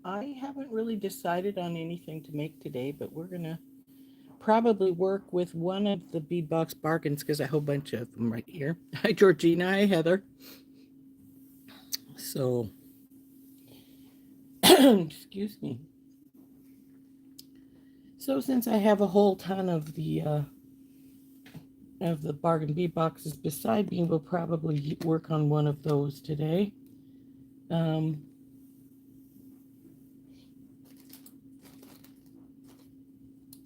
I haven't really decided on anything to make today, but we're gonna probably work with one of the beadbox bargains because I have a whole bunch of them right here. Hi, Georgina. Hi, Heather. So, excuse me. So, since I have a whole ton of the bargain bead boxes beside me, we'll probably work on one of those today. Um,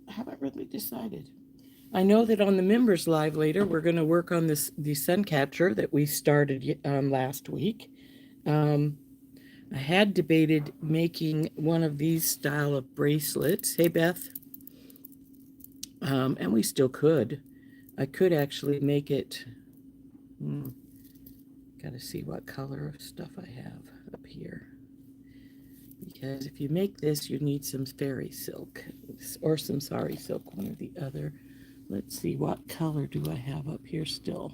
I haven't really decided. I know that on the members live later, we're going to work on this the sun catcher that we started last week. Um, I had debated making one of these style of bracelets. Hey, Beth. And we still could. I could actually make it. Hmm, got to see what color of stuff I have up here. Because if you make this, you need some fairy silk or some sari silk, one or the other. Let's see, what color do I have up here still?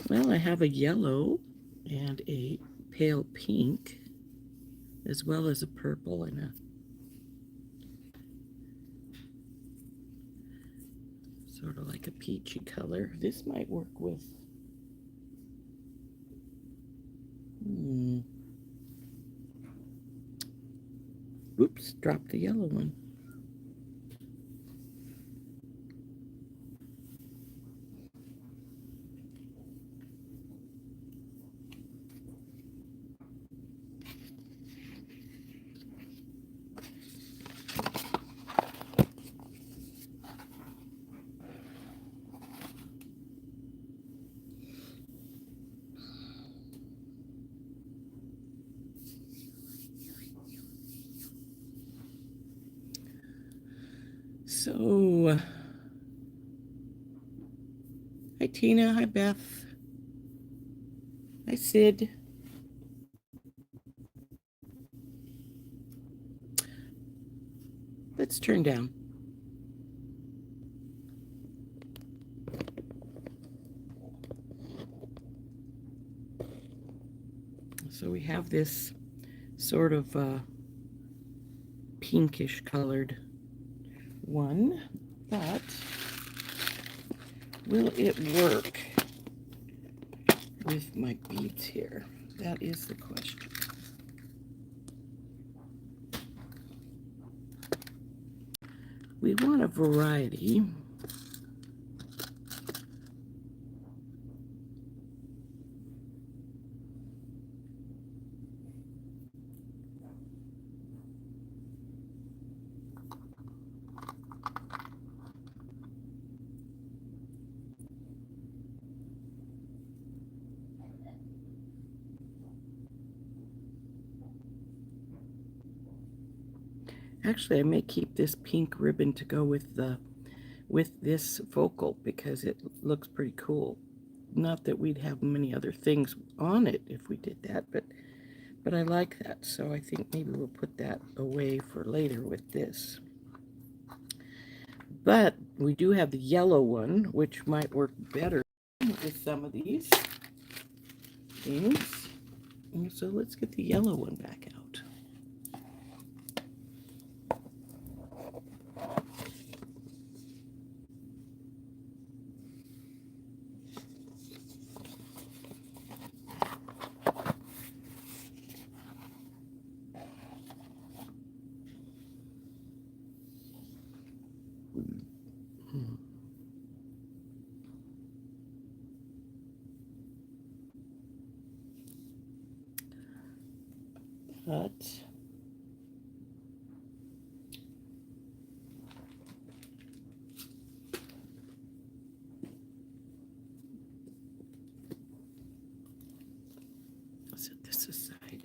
Well, I have a yellow and a pale pink, as well as a purple and a sort of like a peachy color. This might work with. Hmm. Oops, dropped the yellow one. So, hi Tina, hi Beth, hi Sid. Let's turn down. So we have this sort of pinkish colored one, but will it work with my beads here? That is the question. We want a variety. Actually, I may keep this pink ribbon to go with this focal because it looks pretty cool. Not that we'd have many other things on it if we did that, but I like that. So I think maybe we'll put that away for later with this. But we do have the yellow one, which might work better with some of these things. And so let's get the yellow one back out. But set this aside.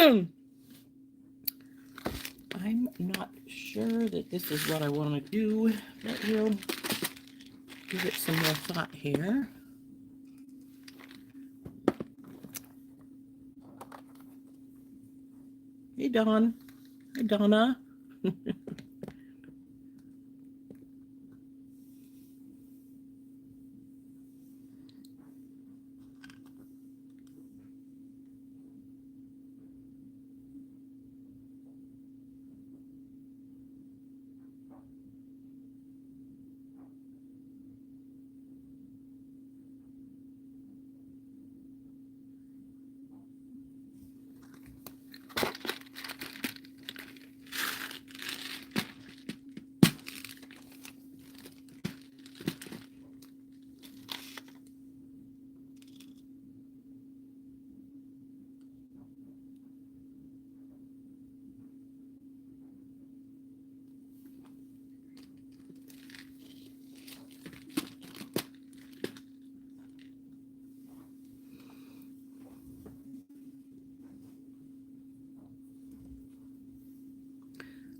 I'm not sure that this is what I want to do, but we'll give it some more thought here. Hey, Dawn. Hi, Donna.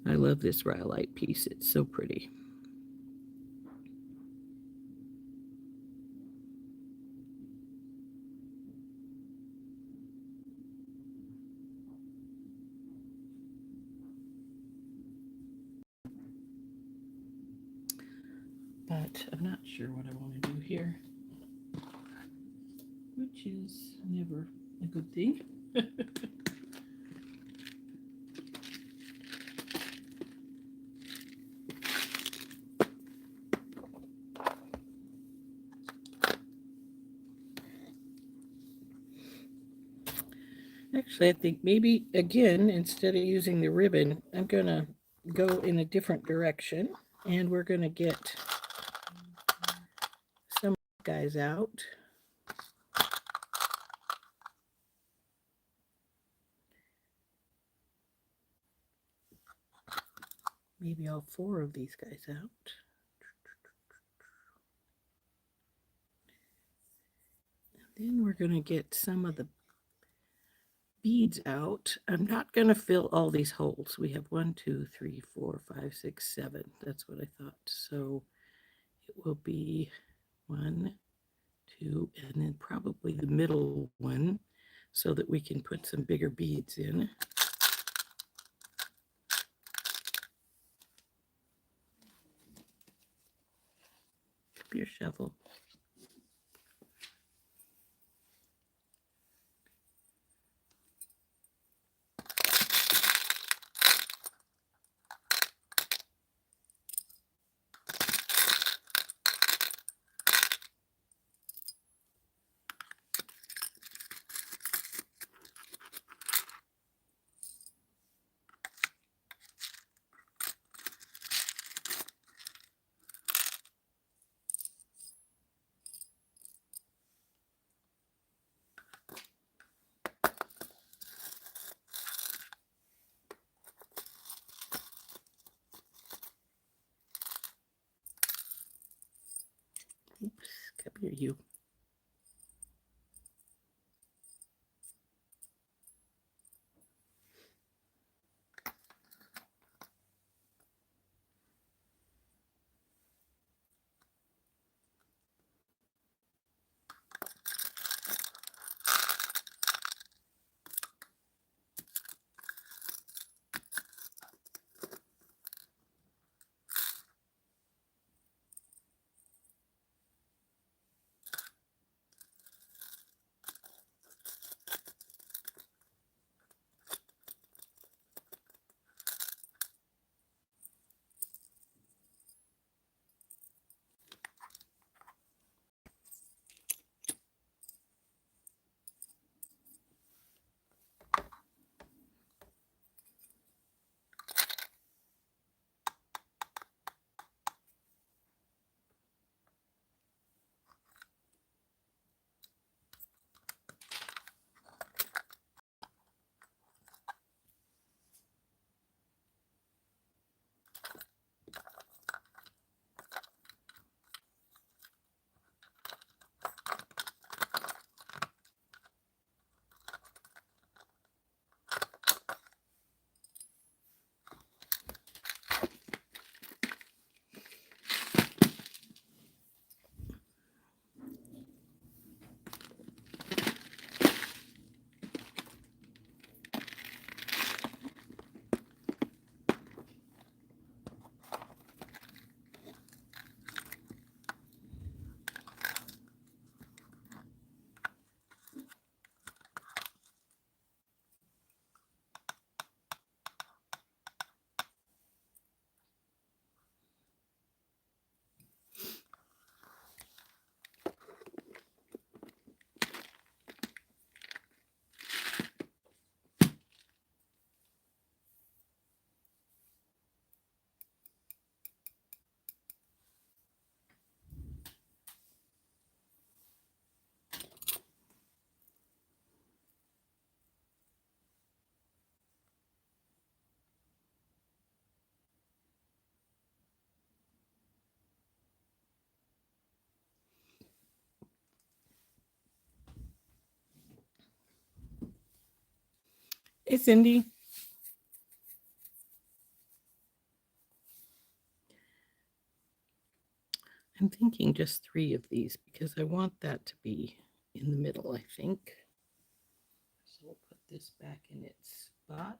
I love this rhyolite piece. It's so pretty. But I'm not sure what I want to do here, which is never a good thing. Actually, I think maybe, again, instead of using the ribbon, I'm going to go in a different direction, and we're going to get some guys out. Maybe all 4 of these guys out. And then we're going to get some of the beads out. I'm not going to fill all these holes. We have 1, 2, 3, 4, 5, 6, 7. That's what I thought. So it will be 1, 2, and then probably the middle one so that we can put some bigger beads in. Your shovel. Oops, come here, you. Hey, Cindy. I'm thinking just 3 of these because I want that to be in the middle, I think. So we'll put this back in its spot.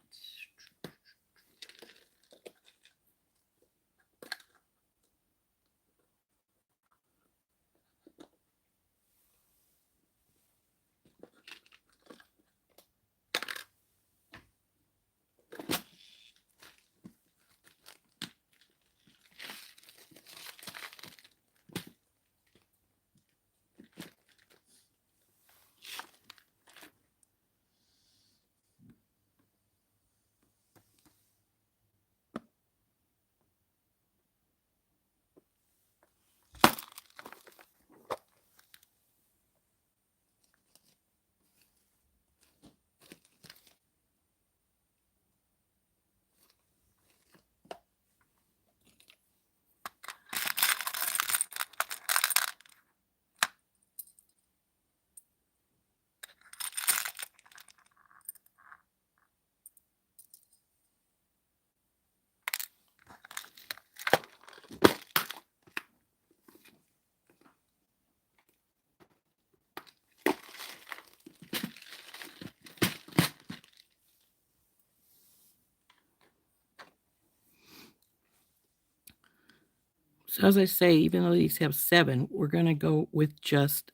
So as I say, even though these have 7, we're going to go with just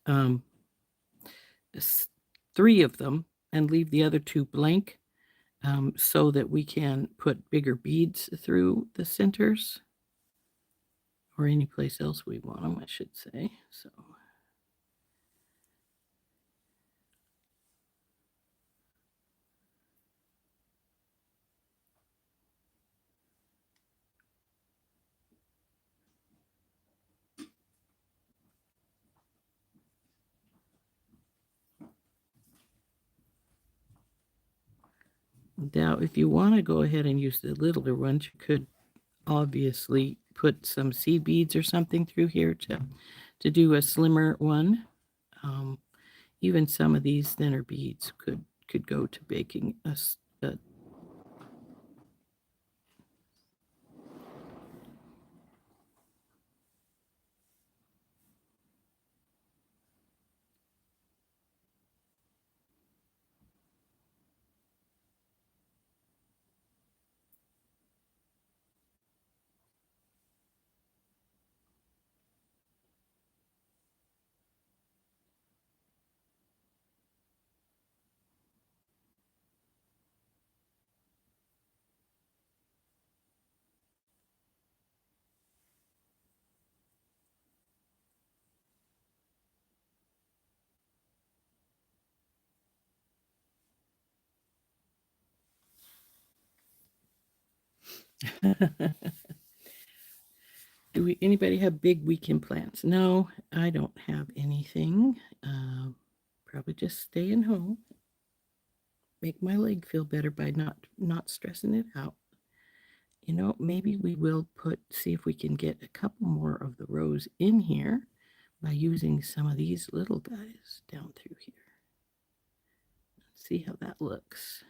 3 of them and leave the other 2 blank, so that we can put bigger beads through the centers, or any place else we want them, I should say. So now, if you want to go ahead and use the littler ones, you could obviously put some seed beads or something through here to do a slimmer one. Even some of these thinner beads could go to baking a Do anybody have big weekend plans? No, I don't have anything. Probably just staying home. Make my leg feel better by not stressing it out. You know, maybe we will see if we can get a couple more of the rows in here by using some of these little guys down through here. See how that looks.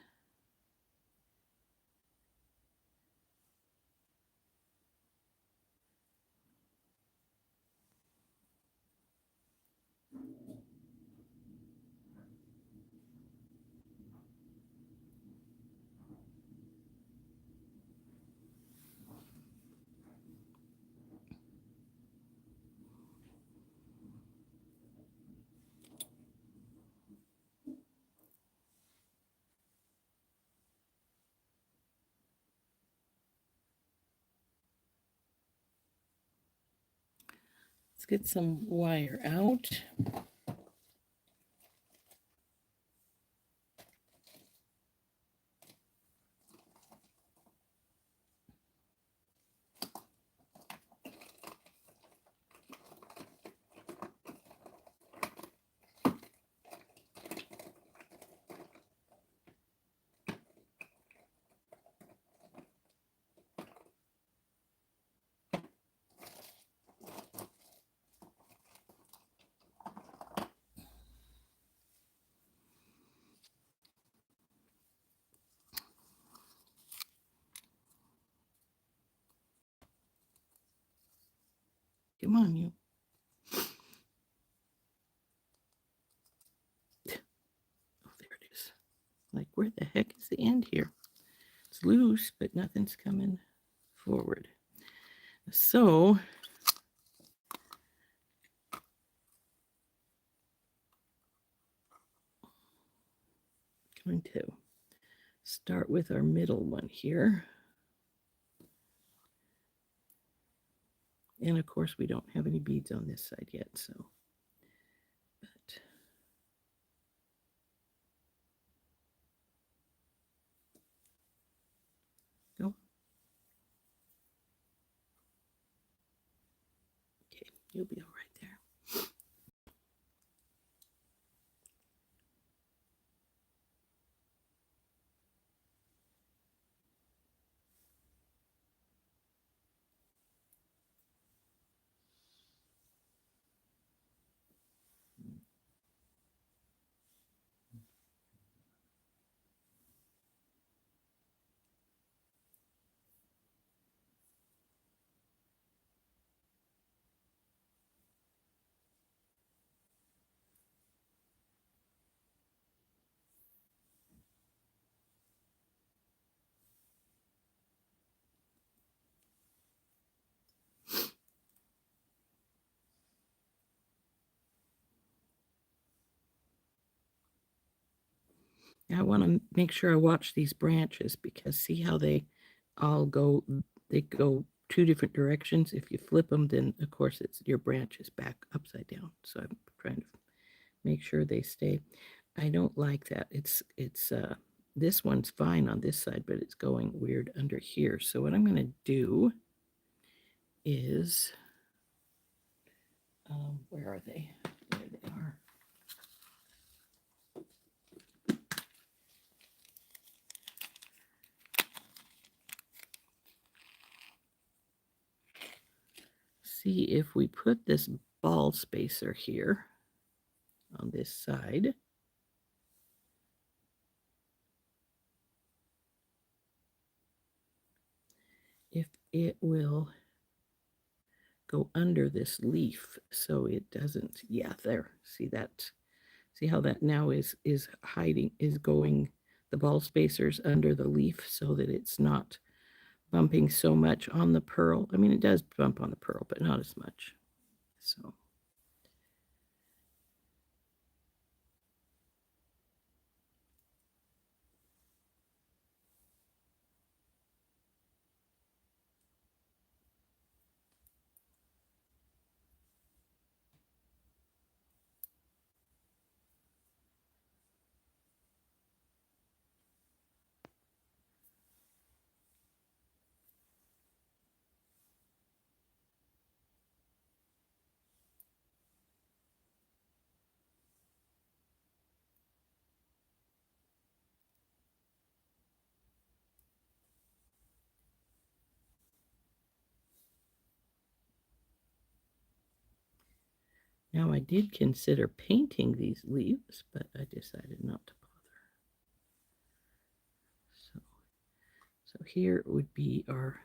Let's get some wire out. Come on, you. Oh, there it is. Like, where the heck is the end here? It's loose, but nothing's coming forward. So, going to start with our middle one here. And of course, we don't have any beads on this side yet, so. But go. Okay, you'll be all right there. I want to make sure I watch these branches because see how they all go, they go two different directions. If you flip them, then of course it's your branch is back upside down. So I'm trying to make sure they stay. I don't like that. This one's fine on this side, but it's going weird under here. So what I'm going to do is, where are they? There they are. See if we put this ball spacer here on this side. If it will go under this leaf so it doesn't, yeah, there, see that, see how that now is hiding, is going the ball spacers under the leaf so that it's not bumping so much on the pearl. I mean, it does bump on the pearl, but not as much. So. Now I did consider painting these leaves, but I decided not to bother. So here would be our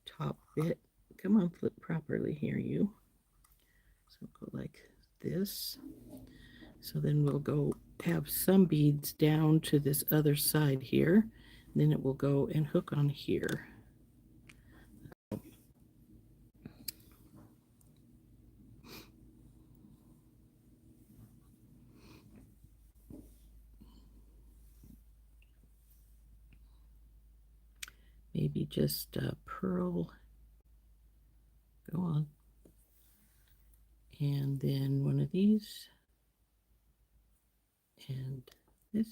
top bit. Come on, flip properly here, you. So go like this. So then we'll go have some beads down to this other side here. And then it will go and hook on here. Maybe just a pearl. Go on. And then one of these. And this.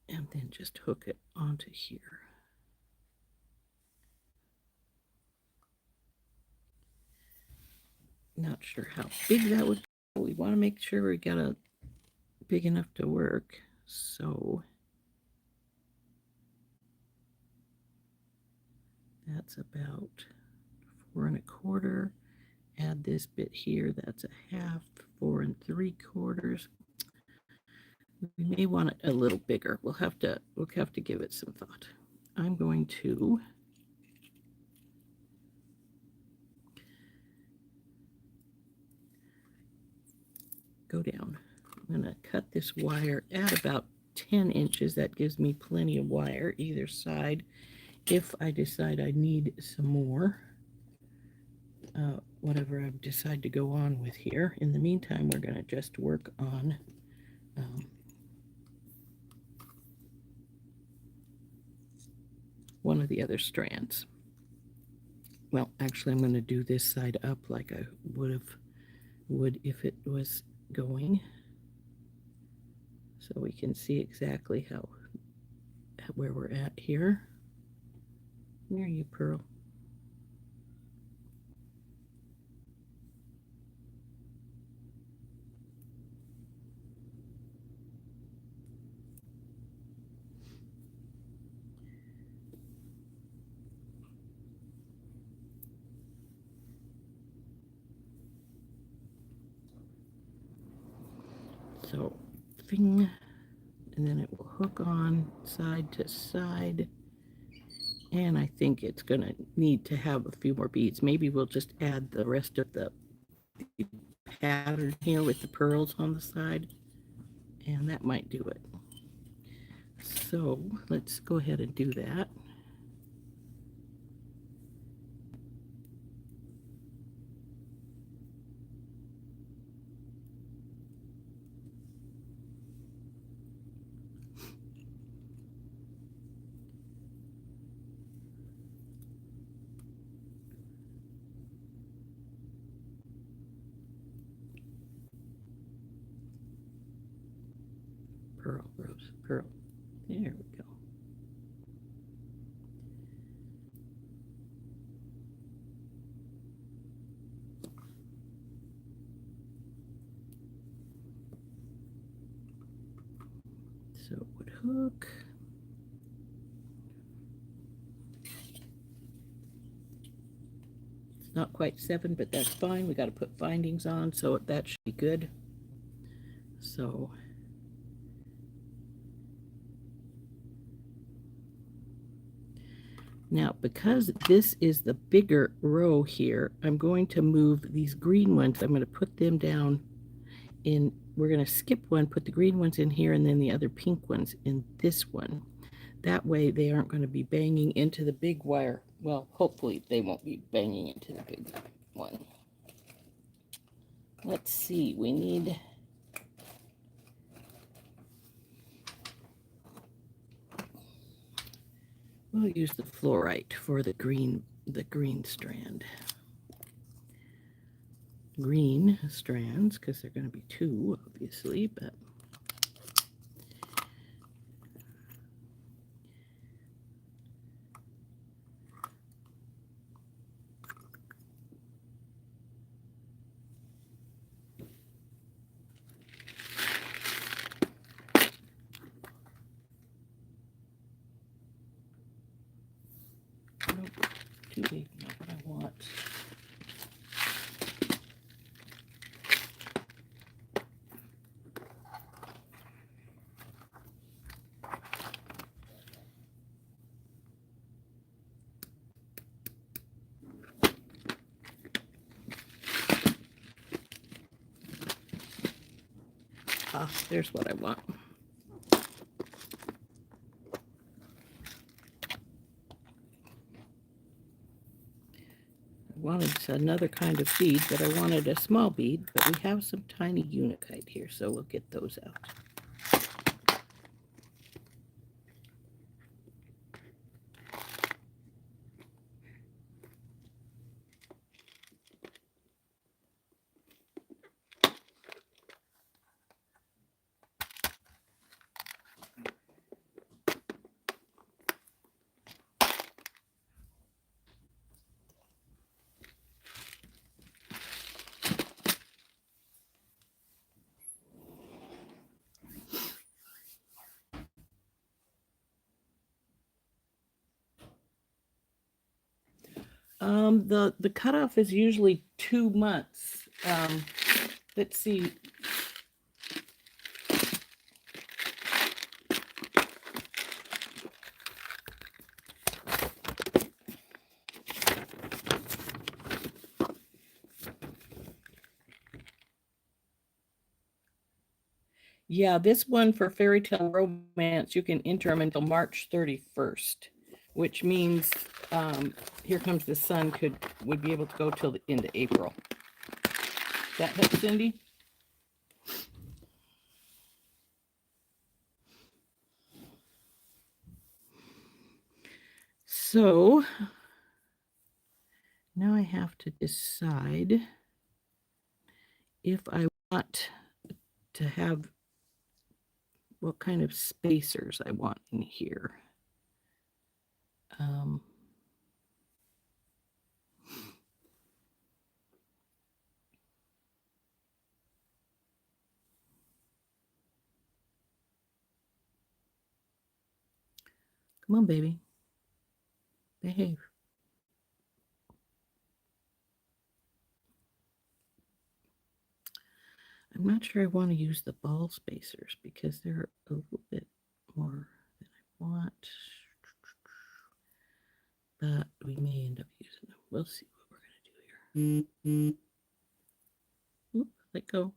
And then just hook it onto here. Not sure how big that would be. We want to make sure we got a big enough to work. So that's about 4 1/4. Add this bit here, that's a half, 4 3/4. We may want it a little bigger. We'll have to give it some thought. I'm going to go down. I'm going to cut this wire at about 10 inches. That gives me plenty of wire either side if I decide I need some more. Whatever I decide to go on with here. In the meantime, we're going to just work on one of the other strands. Well, actually, I'm going to do this side up like I would if it was going, so we can see exactly where we're at here. There you, Pearl. So, fing, and then it will hook on side to side. And I think it's going to need to have a few more beads. Maybe we'll just add the rest of the pattern here with the pearls on the side, and that might do it. So let's go ahead and do that. Pearl, rose, pearl. There we go. So it would hook. It's not quite 7, but that's fine. We got to put findings on, so that should be good. So now, because this is the bigger row here, I'm going to move these green ones. I'm going to put them down in, we're going to skip one, put the green ones in here, and then the other pink ones in this one. That way they aren't going to be banging into the big wire. Well, hopefully they won't be banging into the big one. Let's see, we need... We'll use the fluorite for the green strand. Green strands, because they're going to be 2, obviously, but nope, too big, not what I want. Ah, there's what I want. Wanted another kind of bead, but I wanted a small bead, but we have some tiny unakite here, so we'll get those out. The cutoff is usually 2 months. Let's see. Yeah, this one for Fairy Tale Romance, you can enter them until March 31st, which means Here Comes the Sun would be able to go till the end of April. That help, Cindy? So now I have to decide if I want to have what kind of spacers I want in here. Come on, baby. Behave. I'm not sure I want to use the ball spacers because they're a little bit more than I want. But we may end up using them. We'll see what we're going to do here. Oop, let go.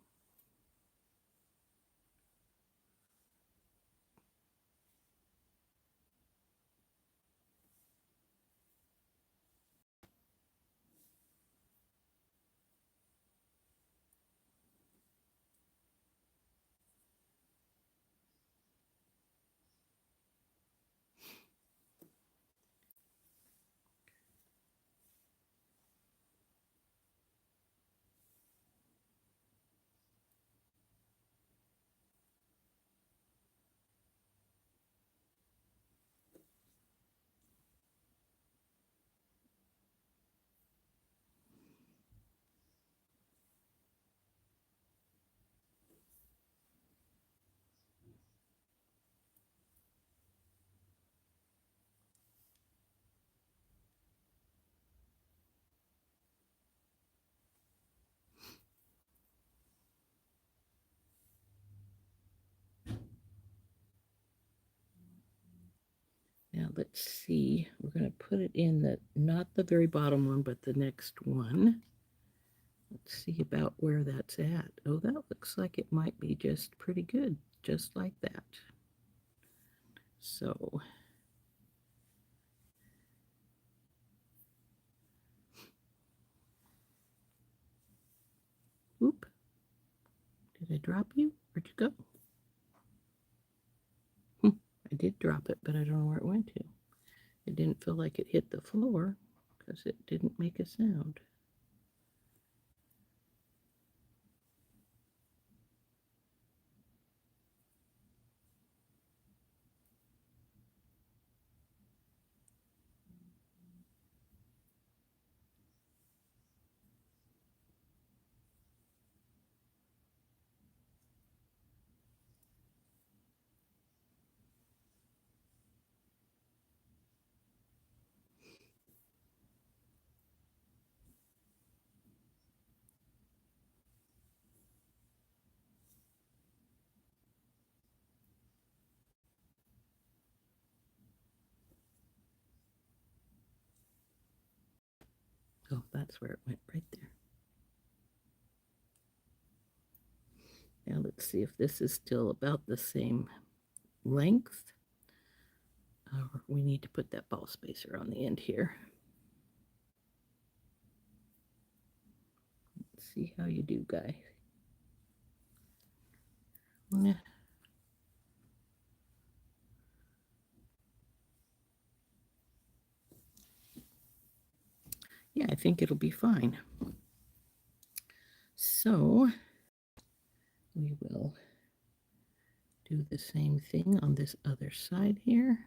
Now let's see. We're going to put it in not the very bottom one, but the next one. Let's see about where that's at. Oh, that looks like it might be just pretty good, just like that. So whoop. Did I drop you? Where'd you go? I did drop it, but I don't know where it went to. It didn't feel like it hit the floor because it didn't make a sound. Oh, that's where it went, right there. Now let's see if this is still about the same length. We need to put that ball spacer on the end here. Let's see how you do, guy. Yeah, I think it'll be fine. So we will do the same thing on this other side here.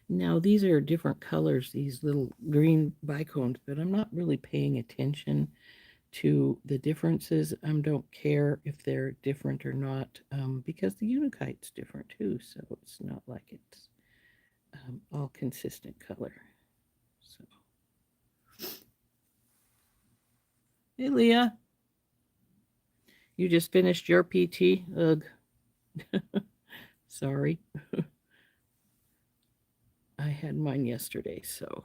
Now these are different colors, these little green bicones, but I'm not really paying attention to the differences. I don't care if they're different or not, because the Unikite's different too, so it's not like it's all consistent color. So, hey, Leah, you just finished your PT? Ugh. Sorry. I had mine yesterday, so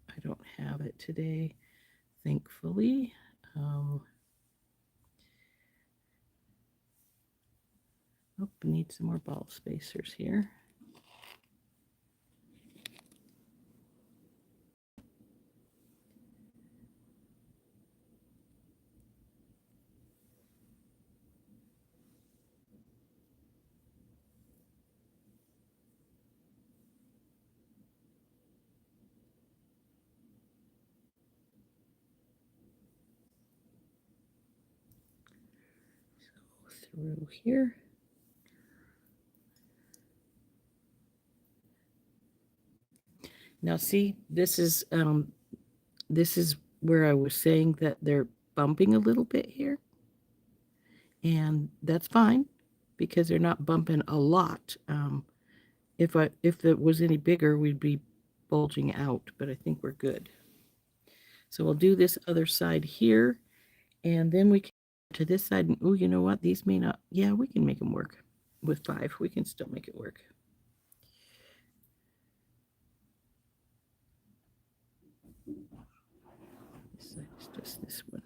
I don't have it today, thankfully. Oh, need some more ball spacers here. So through here. Now see, this is where I was saying that they're bumping a little bit here. And that's fine because they're not bumping a lot. If it was any bigger, we'd be bulging out, but I think we're good. So we'll do this other side here, and then we can to this side. And oh, you know what? These may not. Yeah, we can make them work with 5. We can still make it work. This side is just this one.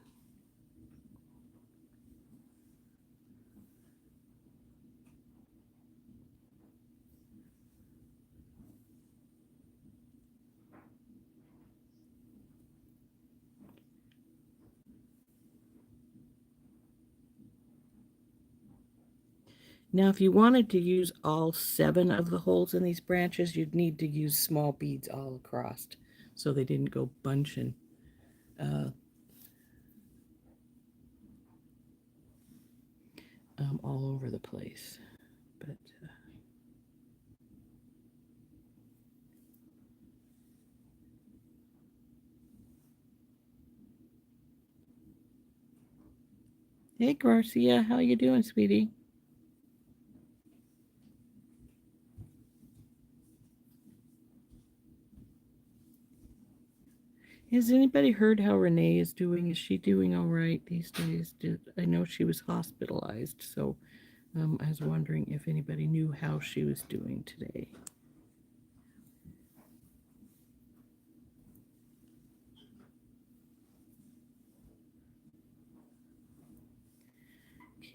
Now, if you wanted to use all 7 of the holes in these branches, you'd need to use small beads all across so they didn't go bunching. All over the place. But hey, Garcia, how you doing, sweetie? Has anybody heard how Renee is doing? Is she doing all right these days? I know she was hospitalized, so I was wondering if anybody knew how she was doing today.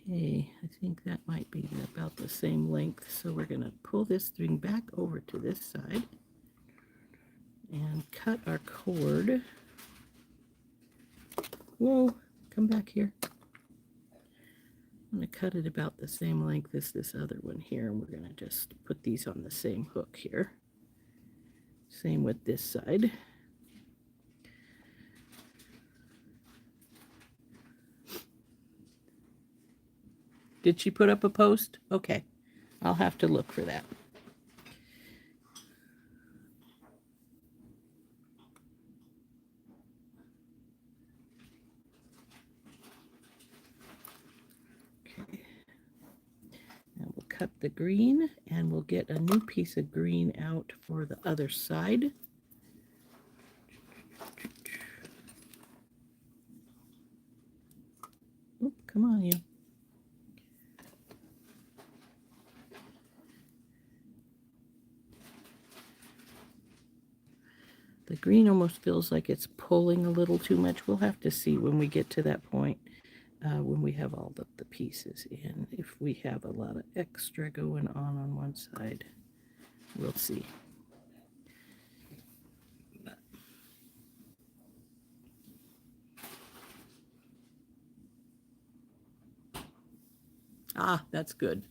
Okay, I think that might be about the same length, so we're going to pull this thing back over to this side and cut our cord. Whoa, come back here. I'm going to cut it about the same length as this other one here, and we're going to just put these on the same hook here. Same with this side. Did she put up a post? Okay, I'll have to look for that. Okay. Now we'll cut the green and we'll get a new piece of green out for the other side. Oop, come on, you. The green almost feels like it's pulling a little too much. We'll have to see when we get to that point, when we have all the pieces in. If we have a lot of extra going on one side, we'll see. Ah, that's good.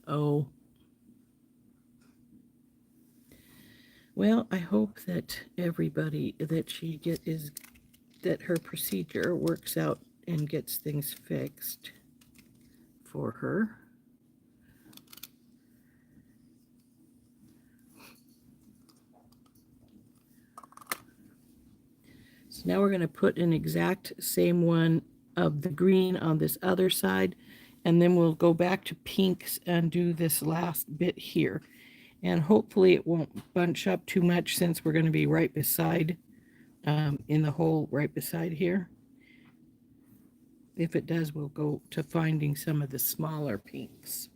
Oh. Well, I hope that everybody that that her procedure works out and gets things fixed for her. So now we're going to put an exact same one of the green on this other side, and then we'll go back to pinks and do this last bit here. And hopefully it won't bunch up too much since we're going to be right beside, in the hole right beside here. If it does, we'll go to finding some of the smaller pinks.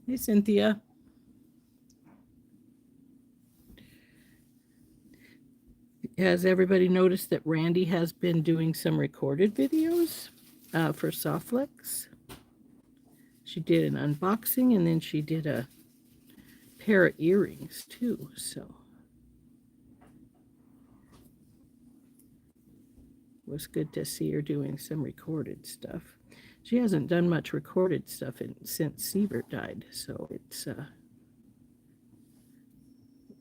Hey, Cynthia. Has everybody noticed that Randy has been doing some recorded videos for Softflex? She did an unboxing, and then she did a pair of earrings too, so it was good to see her doing some recorded stuff. She hasn't done much recorded stuff since Siebert died, so it's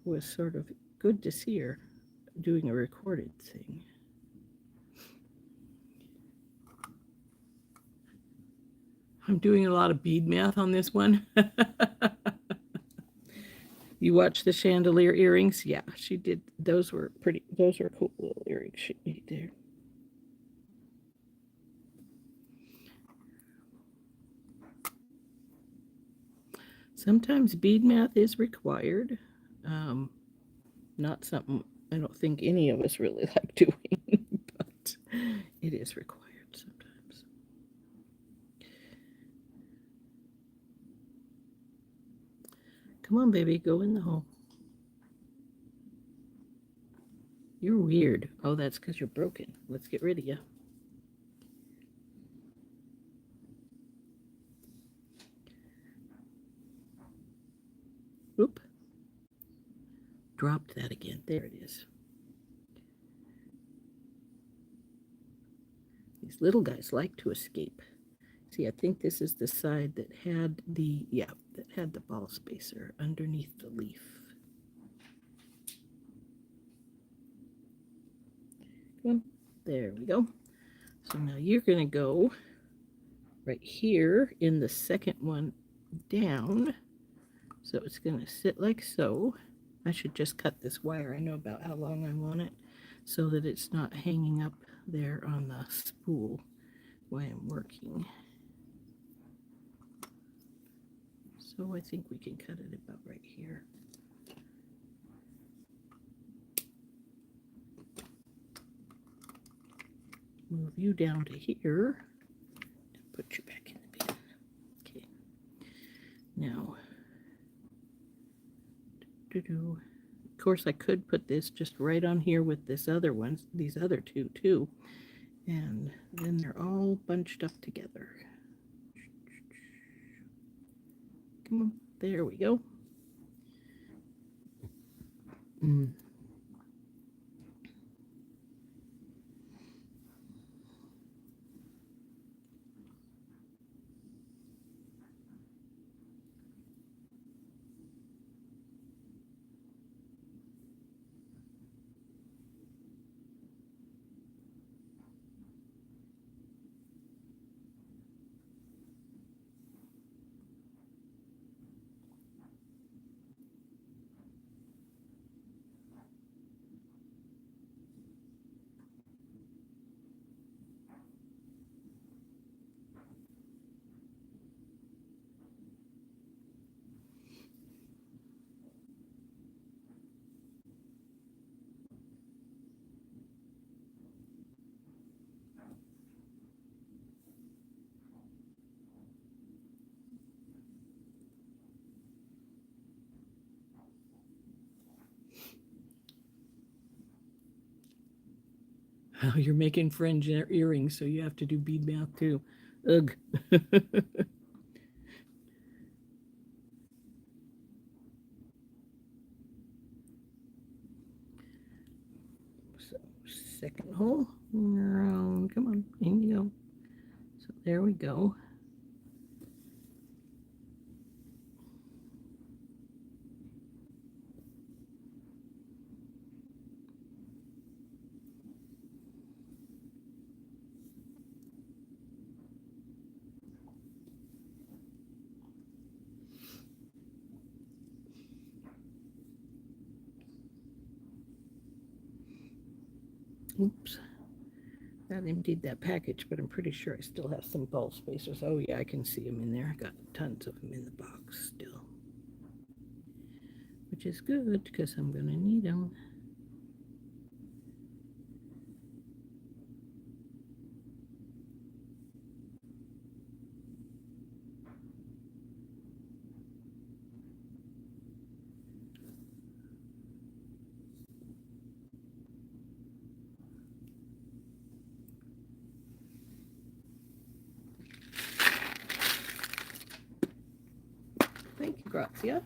was sort of good to see her doing a recorded thing. I'm doing a lot of bead math on this one. You watch the chandelier earrings? Yeah, she did. Those were pretty, those were cool little earrings she made there. Sometimes bead math is required. Not something I don't think any of us really like doing, but it is required sometimes. Come on, baby, go in the hole. You're weird. Oh, that's because you're broken. Let's get rid of you. Oop. Dropped that again. There it is. These little guys like to escape. See, I think this is the side that had the, yeah, that had the ball spacer underneath the leaf. Come on. There we go. So now you're going to go right here in the second one down. So it's going to sit like so. I should just cut this wire. I know about how long I want it so that it's not hanging up there on the spool while I'm working. So I think we can cut it about right here. Move you down to here and put you back in the bin. Okay. Now, of course, I could put this just right on here with this other one, these other two too, and then they're all bunched up together. Come on, there we go. Oh, you're making fringe earrings, so you have to do bead math too. Ugh. So, second hole. Around. Come on, in you go. So there we go. Oops. That emptied that package, but I'm pretty sure I still have some ball spacers. Oh yeah, I can see them in there. I got tons of them in the box still, which is good because I'm going to need them. Thank you, Grazia.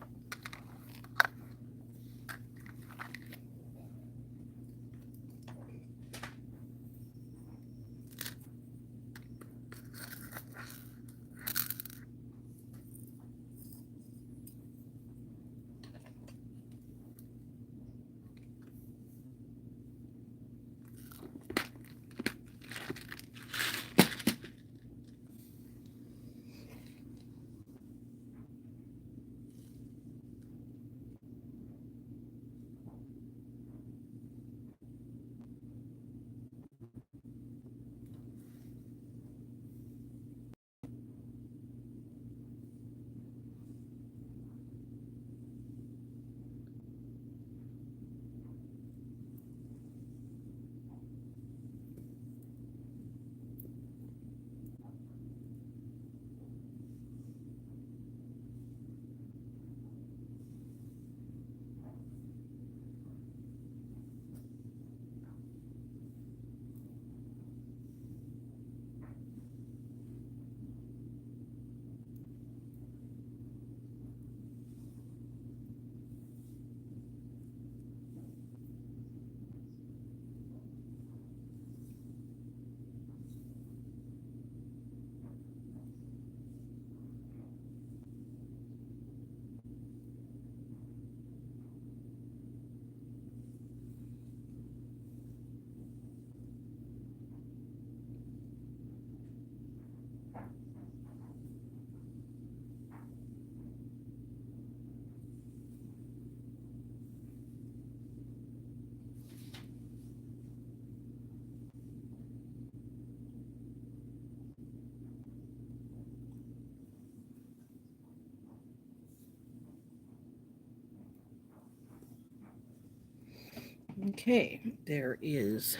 Okay, there is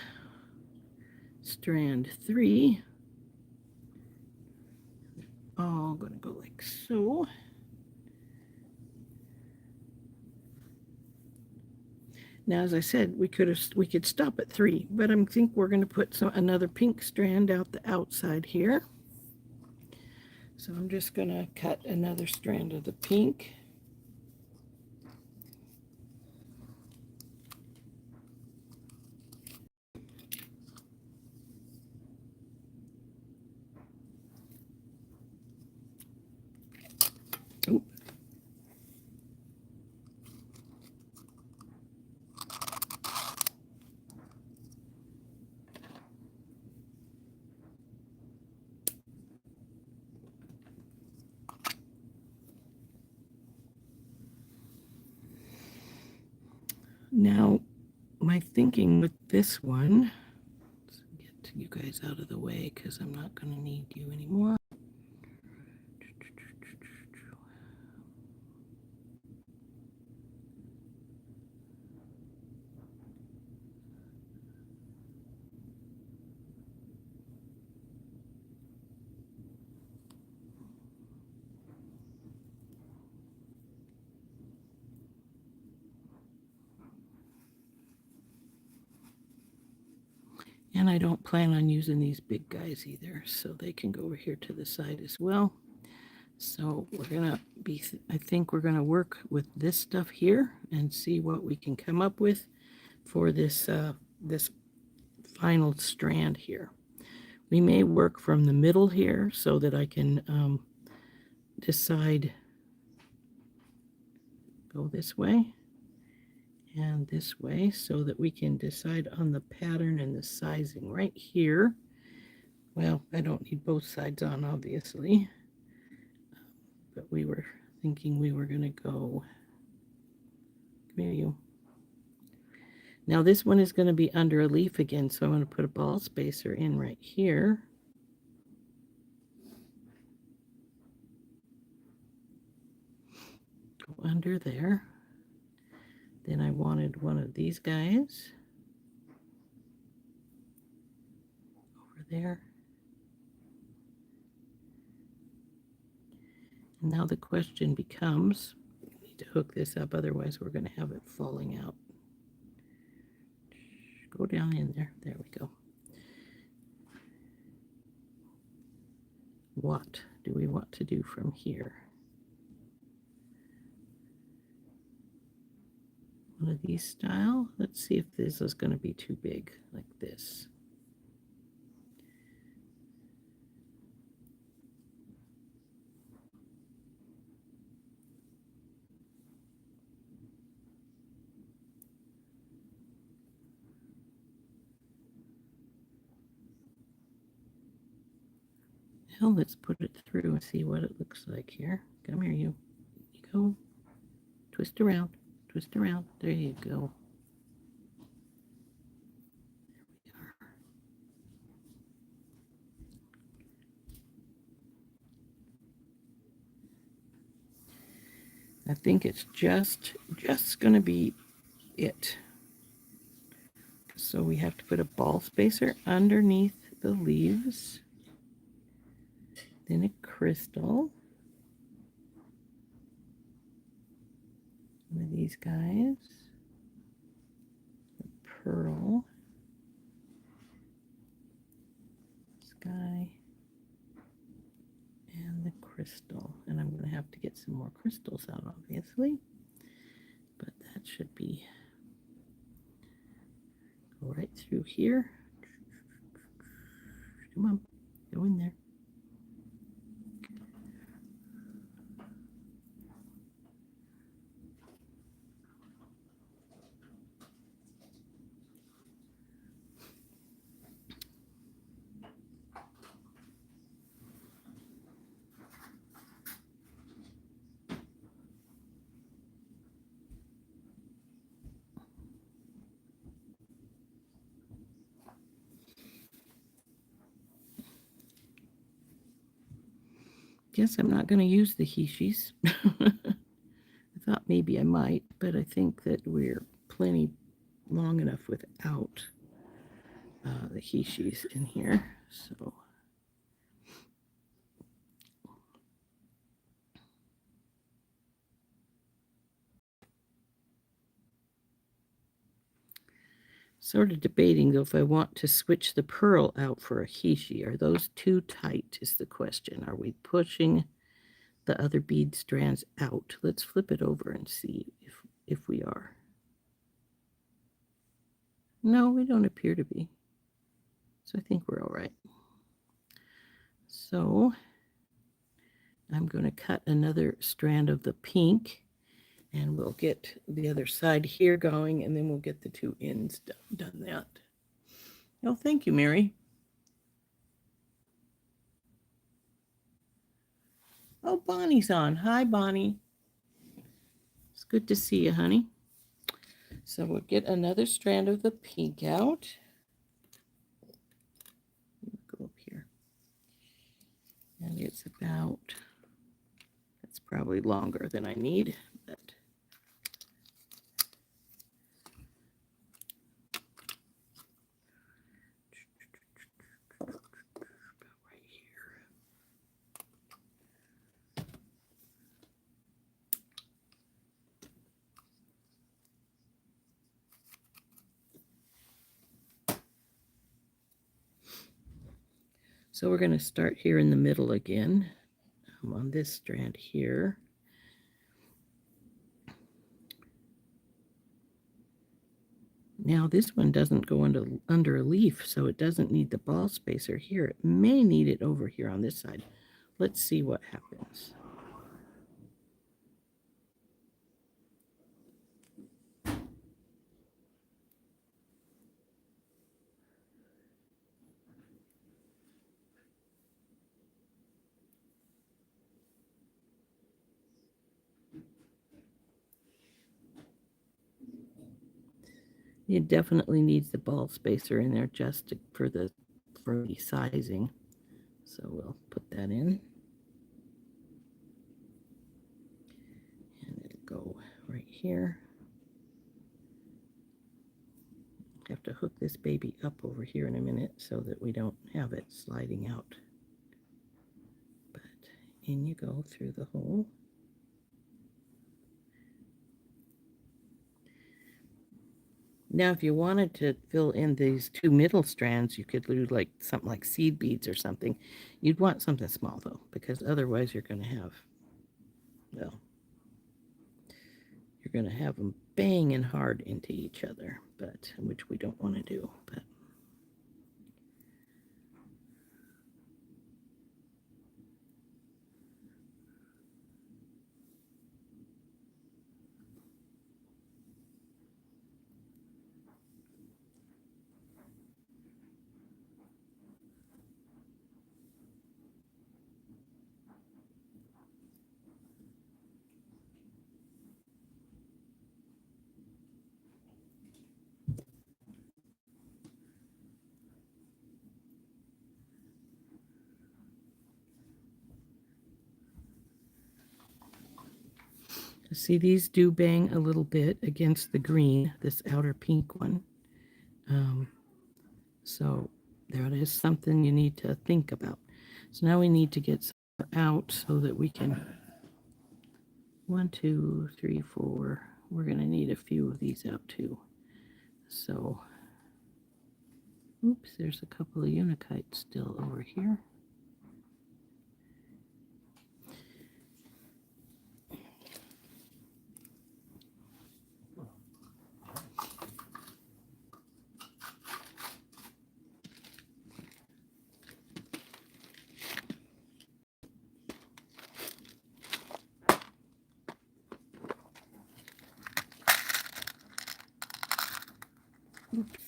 strand 3. All going to go like so. Now, as I said, we could stop at 3, but I think we're going to put another pink strand out the outside here. So I'm just going to cut another strand of the pink. Oop. Now, my thinking with this one, let's get you guys out of the way because I'm not going to need you anymore. And I don't plan on using these big guys either, so they can go over here to the side as well. So we're gonna I think we're gonna work with this stuff here and see what we can come up with for this this final strand here. We may work from the middle here so that I can decide, go this way and this way so that we can decide on the pattern and the sizing right here. Well, I don't need both sides on, obviously, but we were thinking we were going to go, maybe Now this one is going to be under a leaf again, so I'm going to put a ball spacer in right here. Go under there. Then I wanted one of these guys over there. And now the question becomes, we need to hook this up, otherwise we're going to have it falling out. Go down in there. There we go. What do we want to do from here? One of these style. Let's see if this is going to be too big, like this. Well, let's put it through and see what it looks like here. Come here, you. You go. Twist around. Twist around. There you go. There we are. I think it's just going to be it. So we have to put a ball spacer underneath the leaves. Then a crystal. One of these guys. A pearl. Sky. And the crystal. And I'm going to have to get some more crystals out, obviously. But that should be... Go right through here. Come on. Go in there. Guess I'm not going to use the Hishis. I thought maybe I might, but I think that we're plenty long enough without the Hishis in here. Sort of debating though if I want to switch the pearl out for a Hishi. Are those too tight is the question. Are we pushing the other bead strands out? Let's flip it over and see if we are. No, we don't appear to be. So I think we're all right. So I'm going to cut another strand of the pink, and we'll get the other side here going, and then we'll get the two ends done that. Oh, thank you, Mary. Oh, Bonnie's on. Hi, Bonnie. It's good to see you, honey. So we'll get another strand of the pink out. Go up here. And it's about, that's probably longer than I need, but right here. So we're going to start here in the middle again. I'm on this strand here. Now this one doesn't go under a leaf, so it doesn't need the ball spacer here. It may need it over here on this side. Let's see what happens. It definitely needs the ball spacer in there just for the sizing. So we'll put that in. And it'll go right here. Have to hook this baby up over here in a minute so that we don't have it sliding out. But in you go through the hole. Now, if you wanted to fill in these two middle strands, you could do like something like seed beads or something. You'd want something small though, because otherwise you're going to have, well, you're going to have them banging hard into each other, but which we don't want to do. But see, these do bang a little bit against the green, this outer pink one. So there is something you need to think about. So now we need to get some out so that we can, 1, 2, 3, 4. We're going to need a few of these out too. So, oops, there's a couple of unikites still over here. Oops.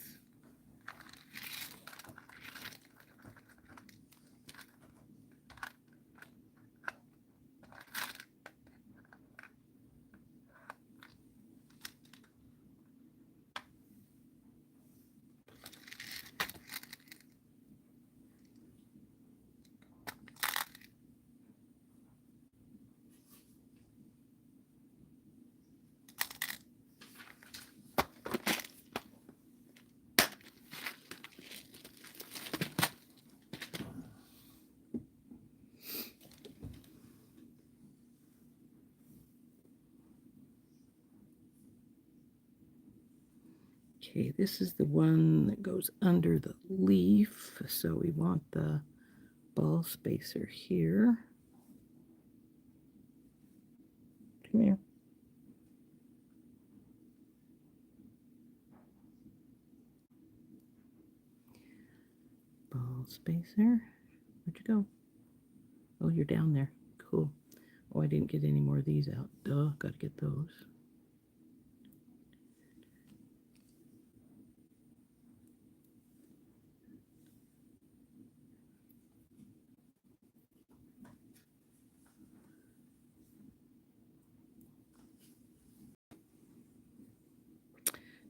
Okay, this is the one that goes under the leaf, so we want the ball spacer here. Come here. Ball spacer. Where'd you go? Oh, you're down there. Cool. Oh, I didn't get any more of these out. Duh, gotta get those.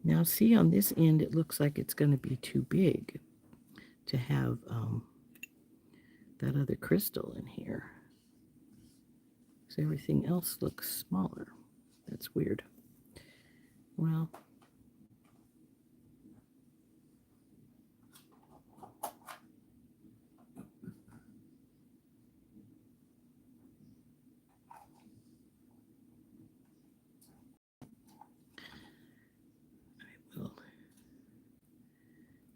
Now see, on this end it looks like it's going to be too big to have that other crystal in here. So everything else looks smaller. That's weird. Well, I will.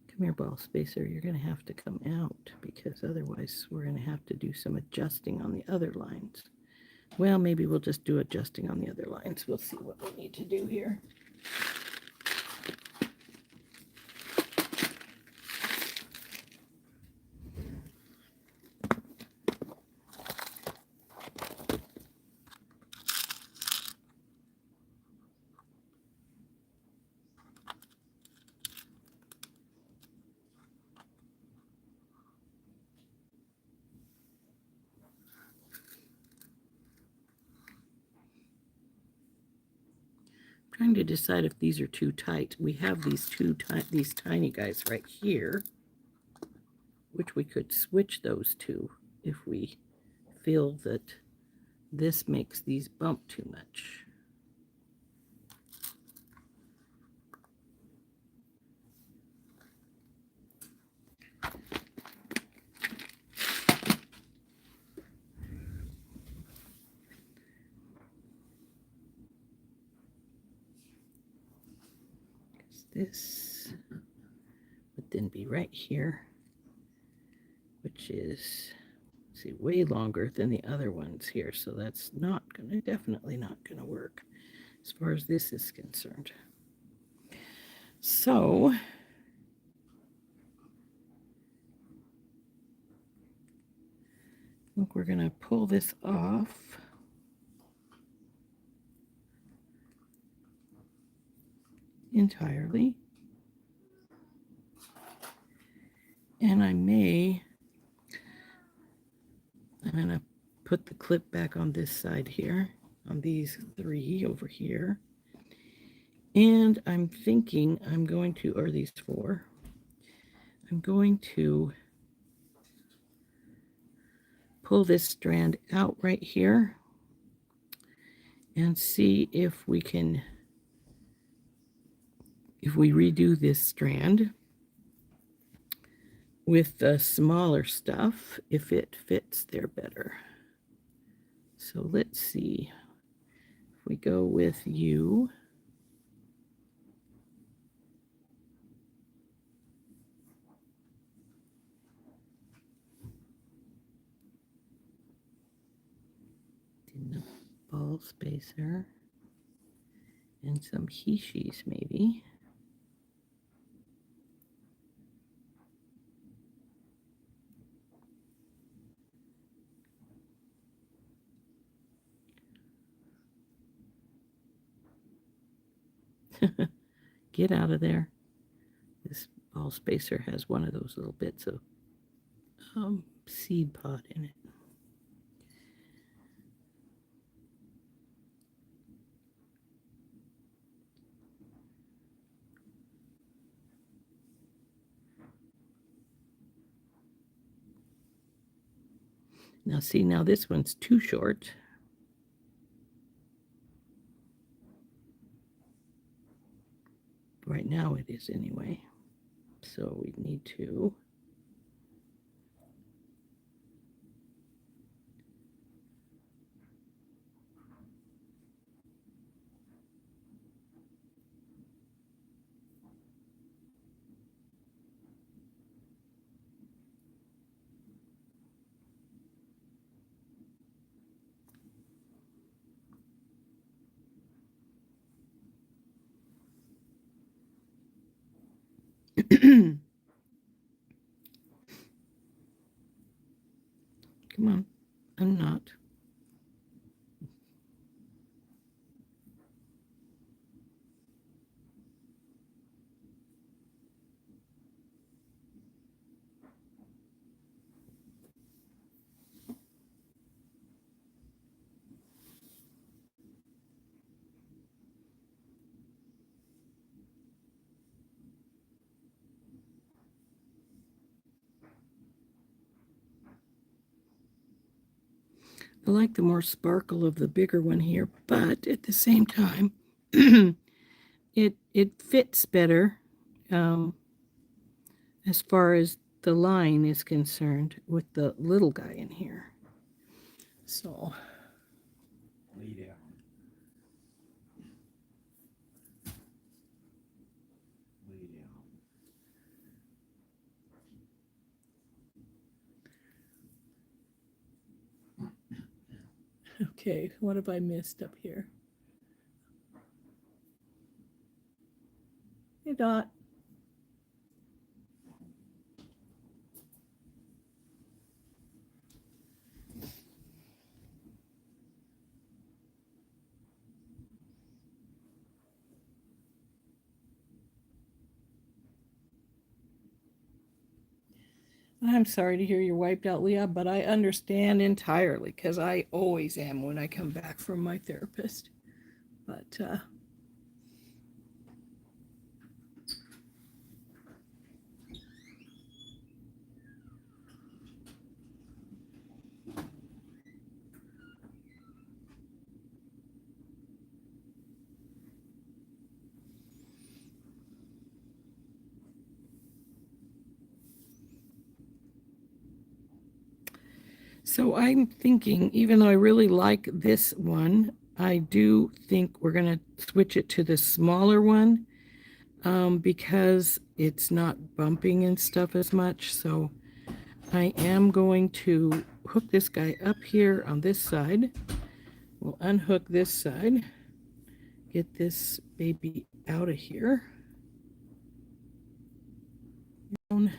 Come here, ball spacer. You're going to have to come out because otherwise we're going to have to do some adjusting on the other lines. Well, maybe we'll just do adjusting on the other lines. We'll see what we need to do here. Trying to decide if these are too tight. We have these these tiny guys right here, which we could switch those to if we feel that this makes these bump too much. This would then be right here, which is, see, way longer than the other ones here. So that's not gonna, definitely not gonna work as far as this is concerned. So I think we're gonna pull this off. Entirely. And I'm going to put the clip back on this side here, on these 3 over here. And I'm thinking I'm going to, or these 4, I'm going to pull this strand out right here and see if we can, if we redo this strand with the smaller stuff, if it fits there better. So let's see. If we go with you, ball spacer and some Heshis maybe. Get out of there. This ball spacer has one of those little bits of seed pod in it. Now see, now this one's too short. Right now it is anyway. So we need to come on, I'm not. I like the more sparkle of the bigger one here, but at the same time, it fits better as far as the line is concerned with the little guy in here. So lay down. Lay down. okay, what have I missed up here? Hey, Dot. I'm sorry to hear you're wiped out, Leah, but I understand entirely because I always am when I come back from my therapist. But So I'm thinking, even though I really like this one, I do think we're going to switch it to the smaller one because it's not bumping and stuff as much. So I am going to hook this guy up here on this side. We'll unhook this side, get this baby out of here. Down.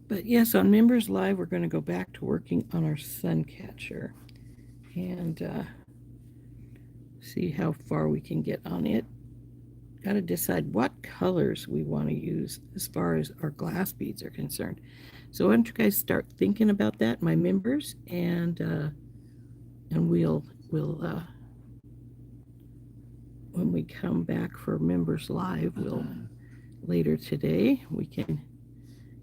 But yes, on Members Live, we're going to go back to working on our sun catcher and see how far we can get on it. Got to decide what colors we want to use as far as our glass beads are concerned. So why don't you guys start thinking about that, my members, and we'll when we come back for Members Live, we'll later today we can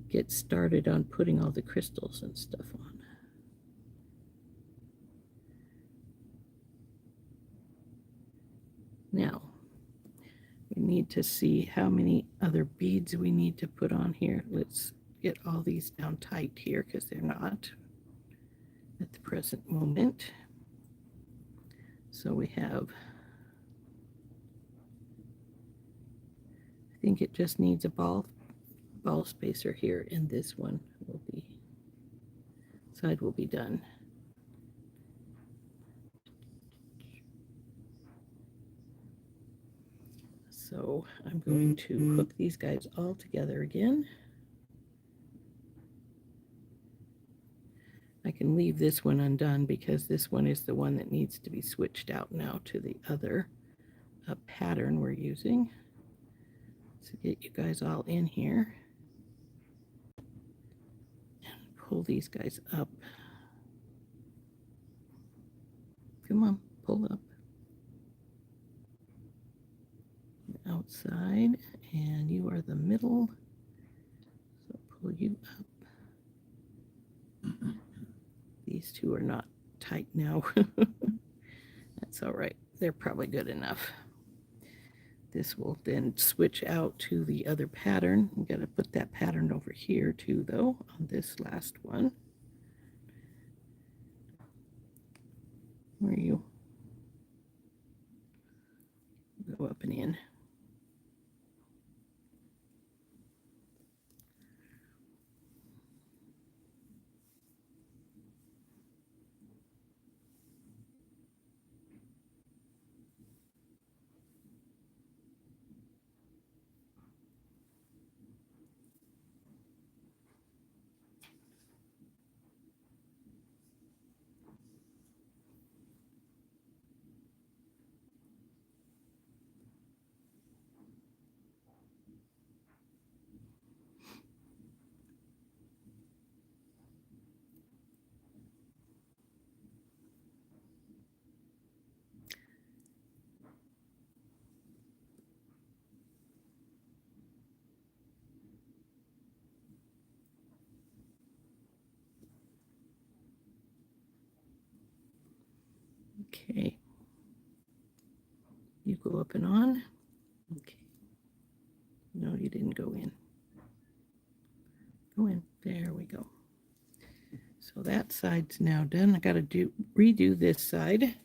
get started on putting all the crystals and stuff on. Now, we need to see how many other beads we need to put on here. Let's get all these down tight here because they're not at the present moment. So we have, I think it just needs a ball spacer here, and this one will be, side will be done. So I'm going to hook these guys all together again. I can leave this one undone because this one is the one that needs to be switched out now to the other pattern we're using. So get you guys all in here and pull these guys up. Come on, pull up. Outside, and you are the middle. So pull you up. These two are not tight now. That's all right. They're probably good enough. This will then switch out to the other pattern. I'm going to put that pattern over here too, though, on this last one. Where are you? Go up and in. Okay. You go up and on. Okay. No, you didn't go in. Go in. There we go. So that side's now done. I got to redo this side.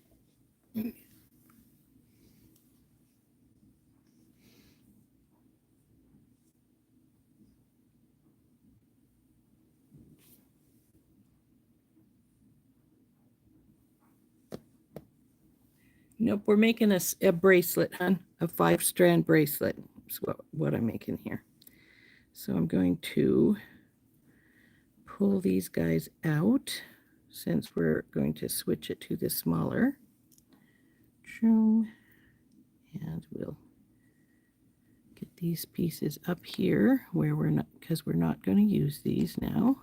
Nope, we're making a bracelet, hon. A 5-strand bracelet is what I'm making here. So I'm going to pull these guys out since we're going to switch it to the smaller. And we'll get these pieces up here where we're not, because we're not going to use these now.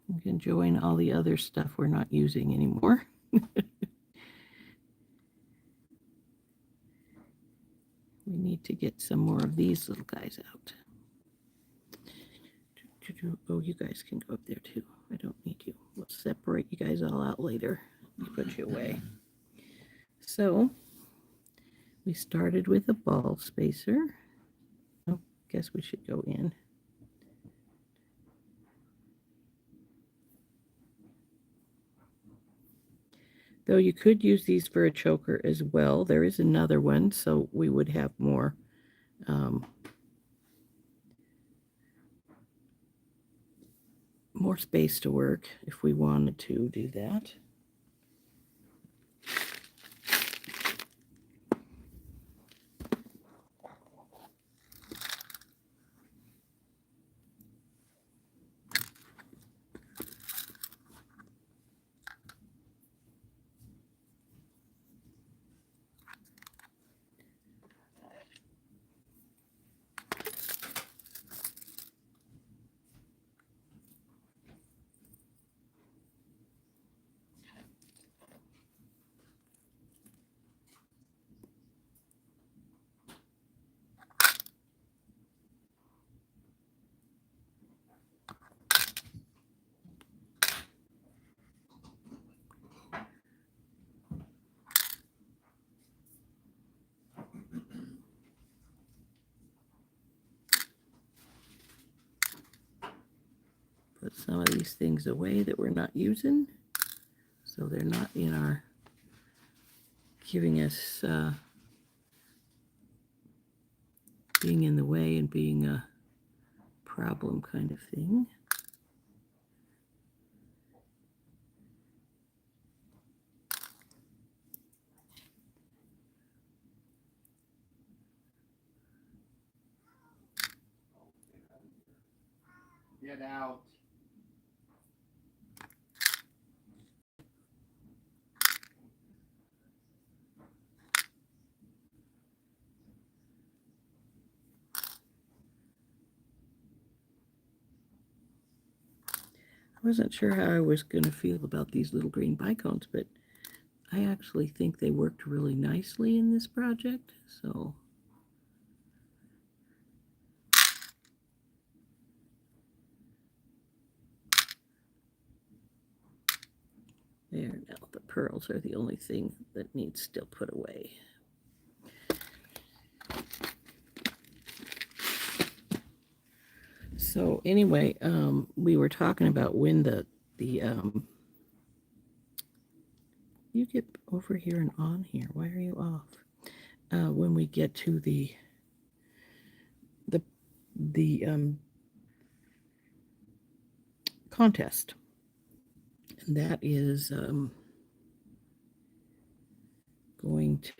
We can join all the other stuff we're not using anymore. We need to get some more of these little guys out. Oh, you guys can go up there too. I don't need you. We'll separate you guys all out later. You put you away. So we started with a ball spacer. Oh, guess we should go in. Though you could use these for a choker as well. There is another one, so we would have more more space to work if we wanted to do that. Put some of these things away that we're not using, so they're not in our giving us being in the way and being a problem kind of thing. Get out. I wasn't sure how I was going to feel about these little green bicones, but I actually think they worked really nicely in this project. So there, now the pearls are the only thing that needs still put away. So anyway, we were talking about when the you get over here and on here. Why are you off? When we get to the contest, and that is going to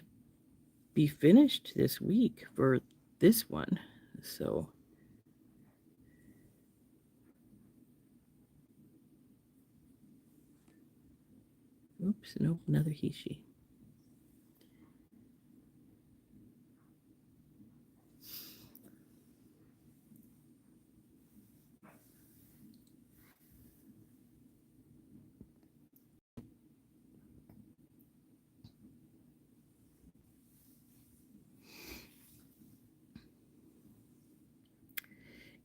be finished this week for this one. So oops, nope, another he/she.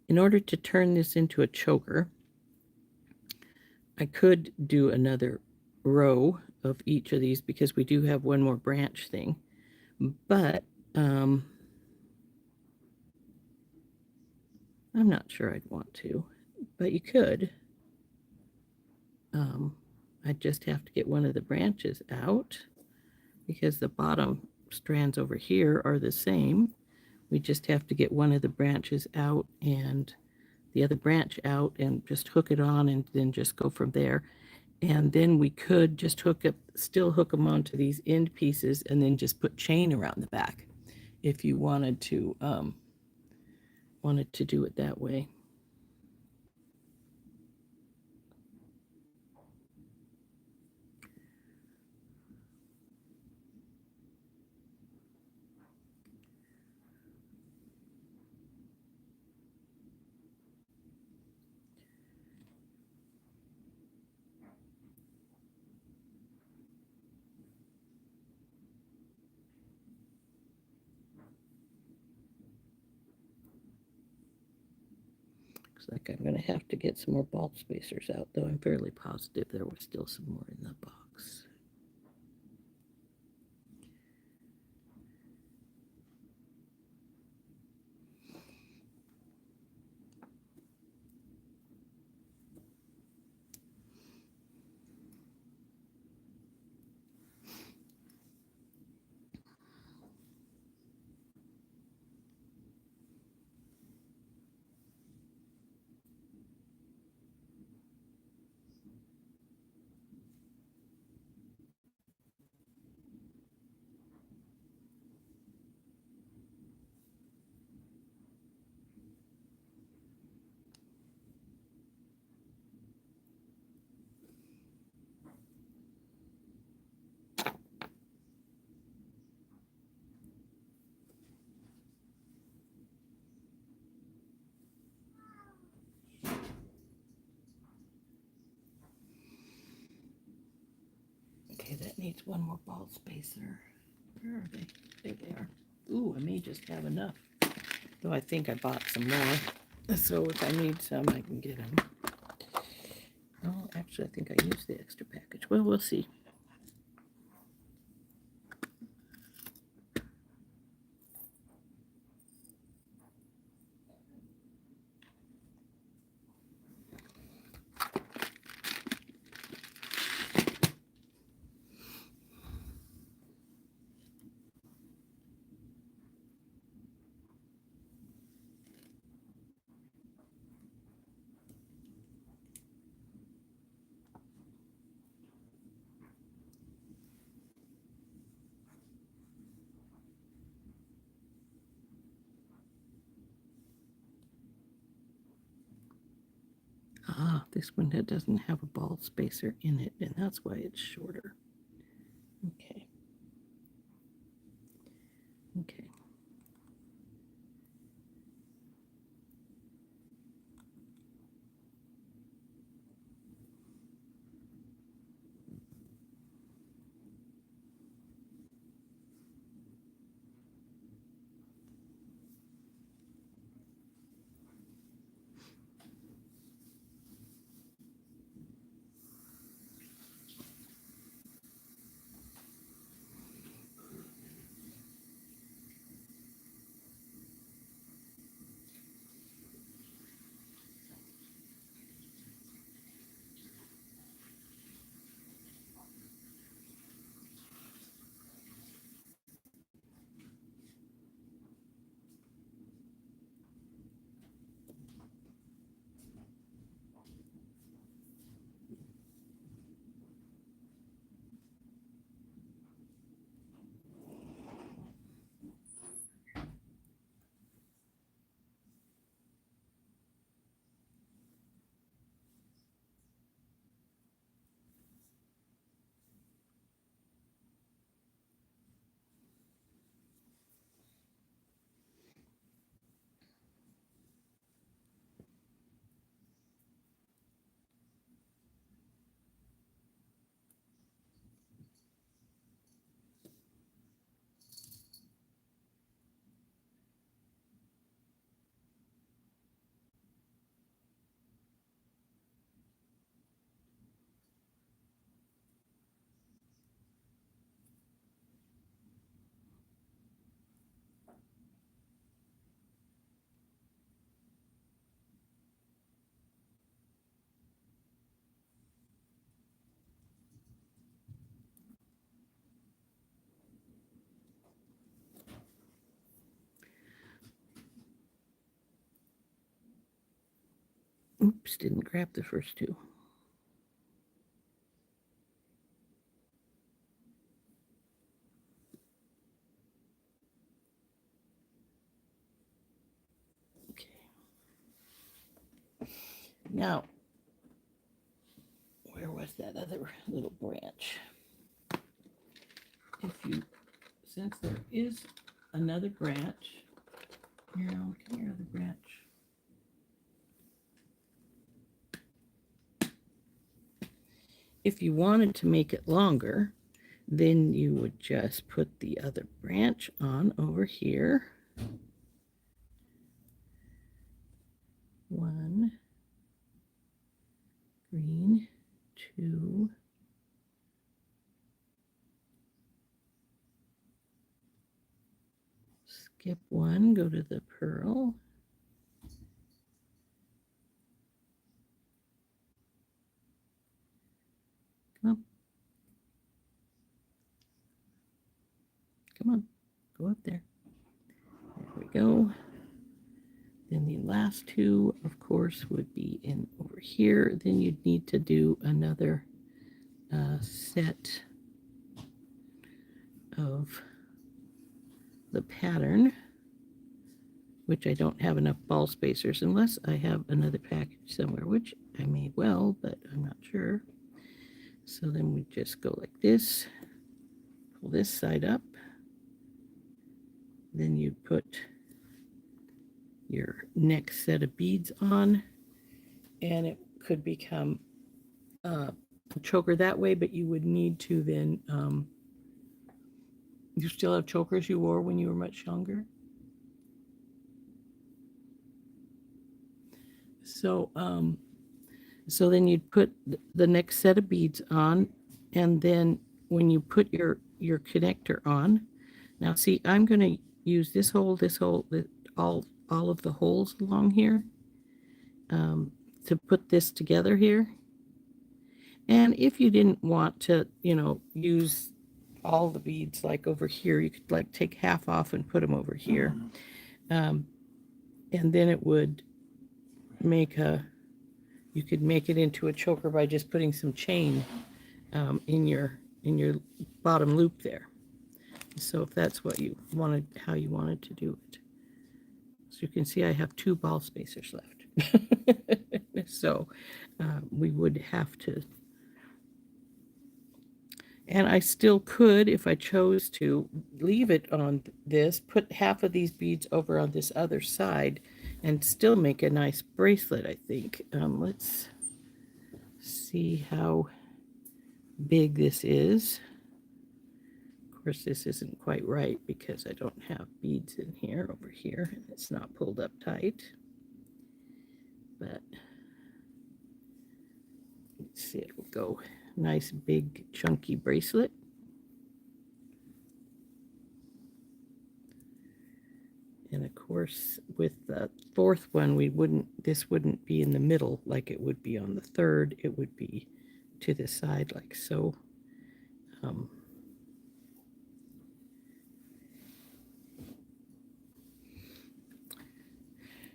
In order to turn this into a choker, I could do another row of each of these because we do have one more branch thing. But I'm not sure I'd want to, but you could. I'd just have to get one of the branches out because the bottom strands over here are the same. We just have to get one of the branches out and the other branch out and just hook it on and then just go from there. And then we could just still hook them onto these end pieces and then just put chain around the back if you wanted to do it that way. Looks like I'm going to have to get some more ball spacers out, though I'm fairly positive there was still some more in the box. Okay, that needs one more ball spacer. Where are they? There they are. Ooh, I may just have enough. Though I think I bought some more. So if I need some, I can get them. Oh, actually, I think I used the extra package. Well, we'll see. Ah, this one that doesn't have a ball spacer in it, and that's why it's shorter. Okay. Okay. Oops, didn't grab the first two. Okay. Now, where was that other little branch? Since there is another branch, here, come here, other branch. If you wanted to make it longer, then you would just put the other branch on over here. One, green, two, skip one, go to the pearl. Come on. Come on, go up there. There we go. Then the last two, of course, would be in over here. Then you'd need to do another set of the pattern, which I don't have enough ball spacers unless I have another package somewhere, which I may well, but I'm not sure. So then we just go like this, pull this side up. Then you put your next set of beads on, and it could become a choker that way, but you would need to then, you still have chokers you wore when you were much younger? So, so then you'd put the next set of beads on, and then when you put your connector on, now see, I'm going to use this hole, all of the holes along here to put this together here. And if you didn't want to, use all the beads like over here, you could like take half off and put them over here. And then it would make you could make it into a choker by just putting some chain in your bottom loop there. So if that's what you wanted, how you wanted to do it. So you can see I have 2 ball spacers left. So we would have to, and I still could, if I chose to, leave it on this, put half of these beads over on this other side, and still make a nice bracelet, I think. Let's see how big this is. Of course, this isn't quite right because I don't have beads in here over here, and it's not pulled up tight. But let's see, it will go nice big chunky bracelet. And of course, with the 4th one, this wouldn't be in the middle like it would be on the 3rd. It would be to the side like so.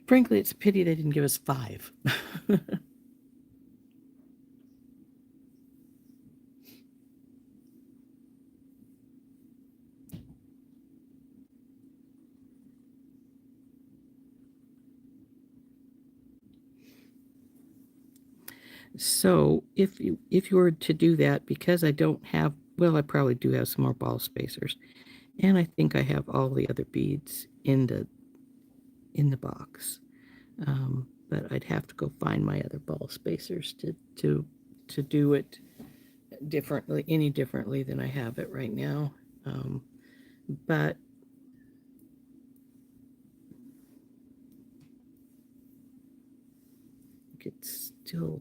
Frankly, it's a pity they didn't give us 5. So if you were to do that, because I don't have, well, I probably do have some more ball spacers, and I think I have all the other beads in the box, but I'd have to go find my other ball spacers to do it any differently than I have it right now. But it's still,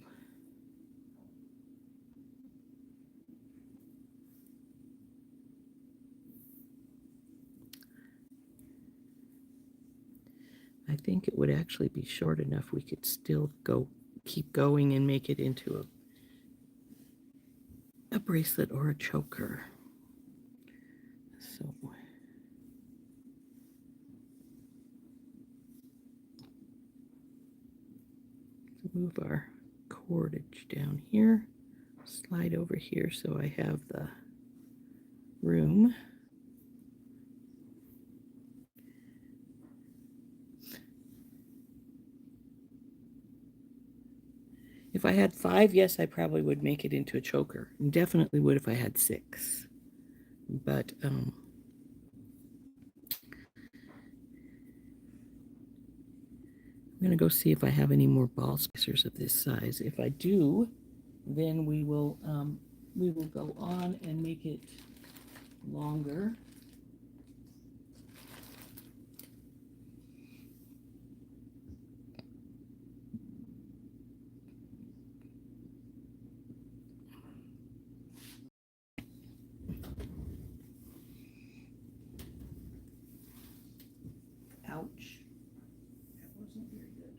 I think it would actually be short enough we could still keep going and make it into a bracelet or a choker. So move our cordage down here, slide over here so I have the room. If I had 5, yes, I probably would make it into a choker. And definitely would if I had 6. But I'm going to go see if I have any more ball spacers of this size. If I do, then we will go on and make it longer. Ouch. That wasn't very good.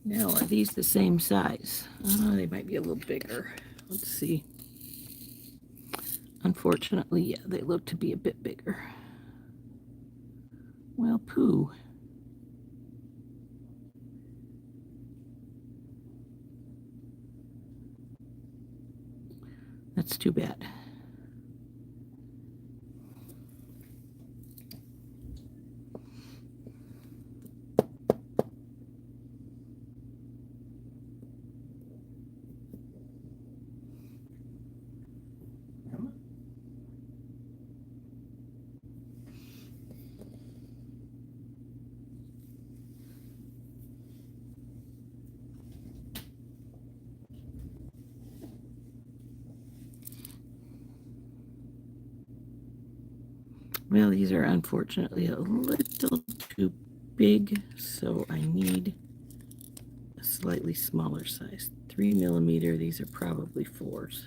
Now, are these the same size? They might be a little bigger. Let's see. Unfortunately, yeah, they look to be a bit bigger. Well, pooh. That's too bad. Come on. Well, these are unfortunately a little too big, so I need a slightly smaller size. 3mm, these are probably 4s.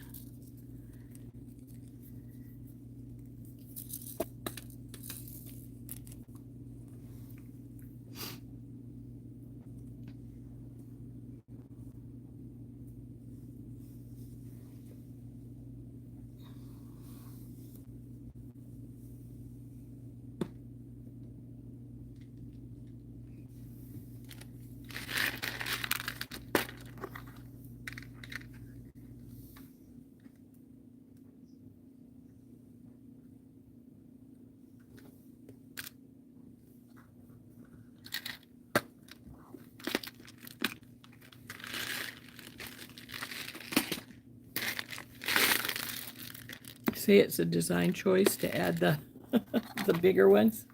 Say it's a design choice to add the the bigger ones.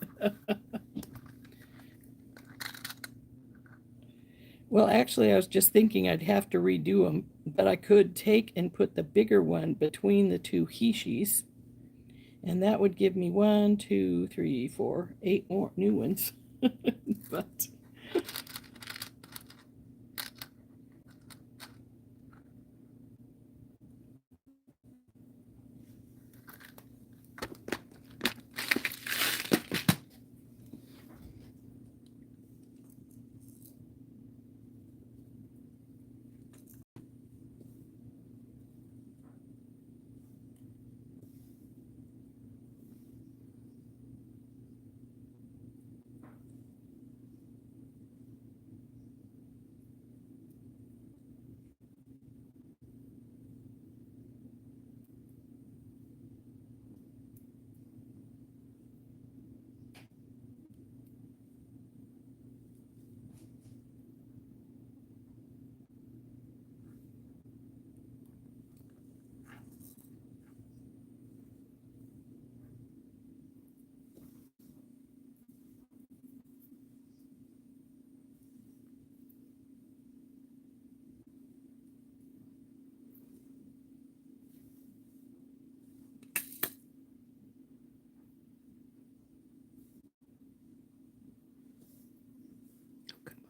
Well, actually, I was just thinking I'd have to redo them, but I could take and put the bigger one between the two Hishis, and that would give me 1, 2, 3, 4, 8 more new ones. But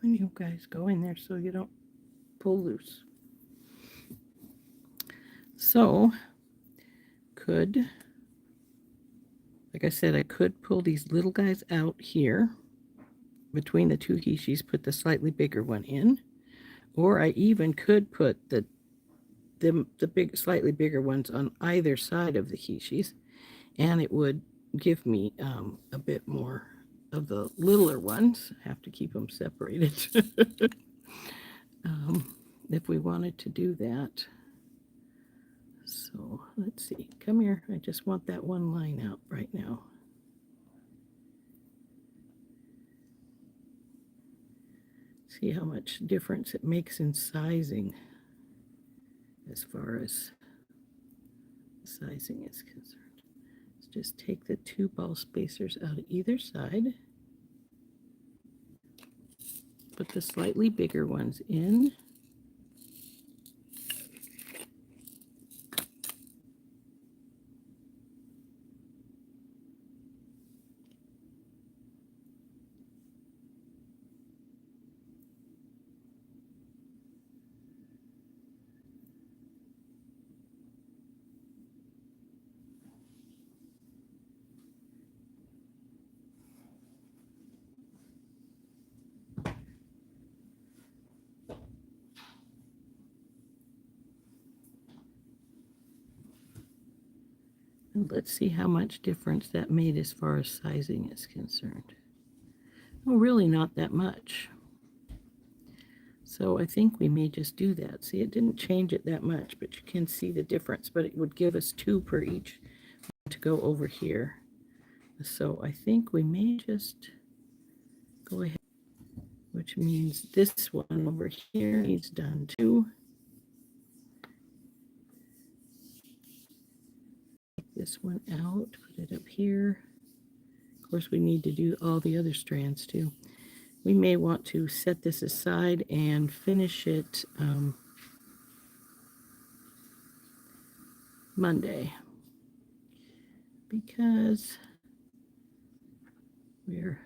And you guys go in there so you don't pull loose. So, like I said, I could pull these little guys out here between the two hishis, put the slightly bigger one in, or I even could put the slightly bigger ones on either side of the hishis, and it would give me a bit more of the littler ones. I have to keep them separated if we wanted to do that. So let's see, come here. I just want that one line out right now. See how much difference it makes in sizing as far as sizing is concerned. Let's just take the two ball spacers out of either side. Put the slightly bigger ones in. And let's see how much difference that made as far as sizing is concerned. Well, really not that much. So I think we may just do that. See, it didn't change it that much, but you can see the difference. But it would give us 2 per each to go over here. So I think we may just go ahead, which means this one over here needs done too. Take this one out, put it up here. Of course, we need to do all the other strands too. We may want to set this aside and finish it Monday, because we're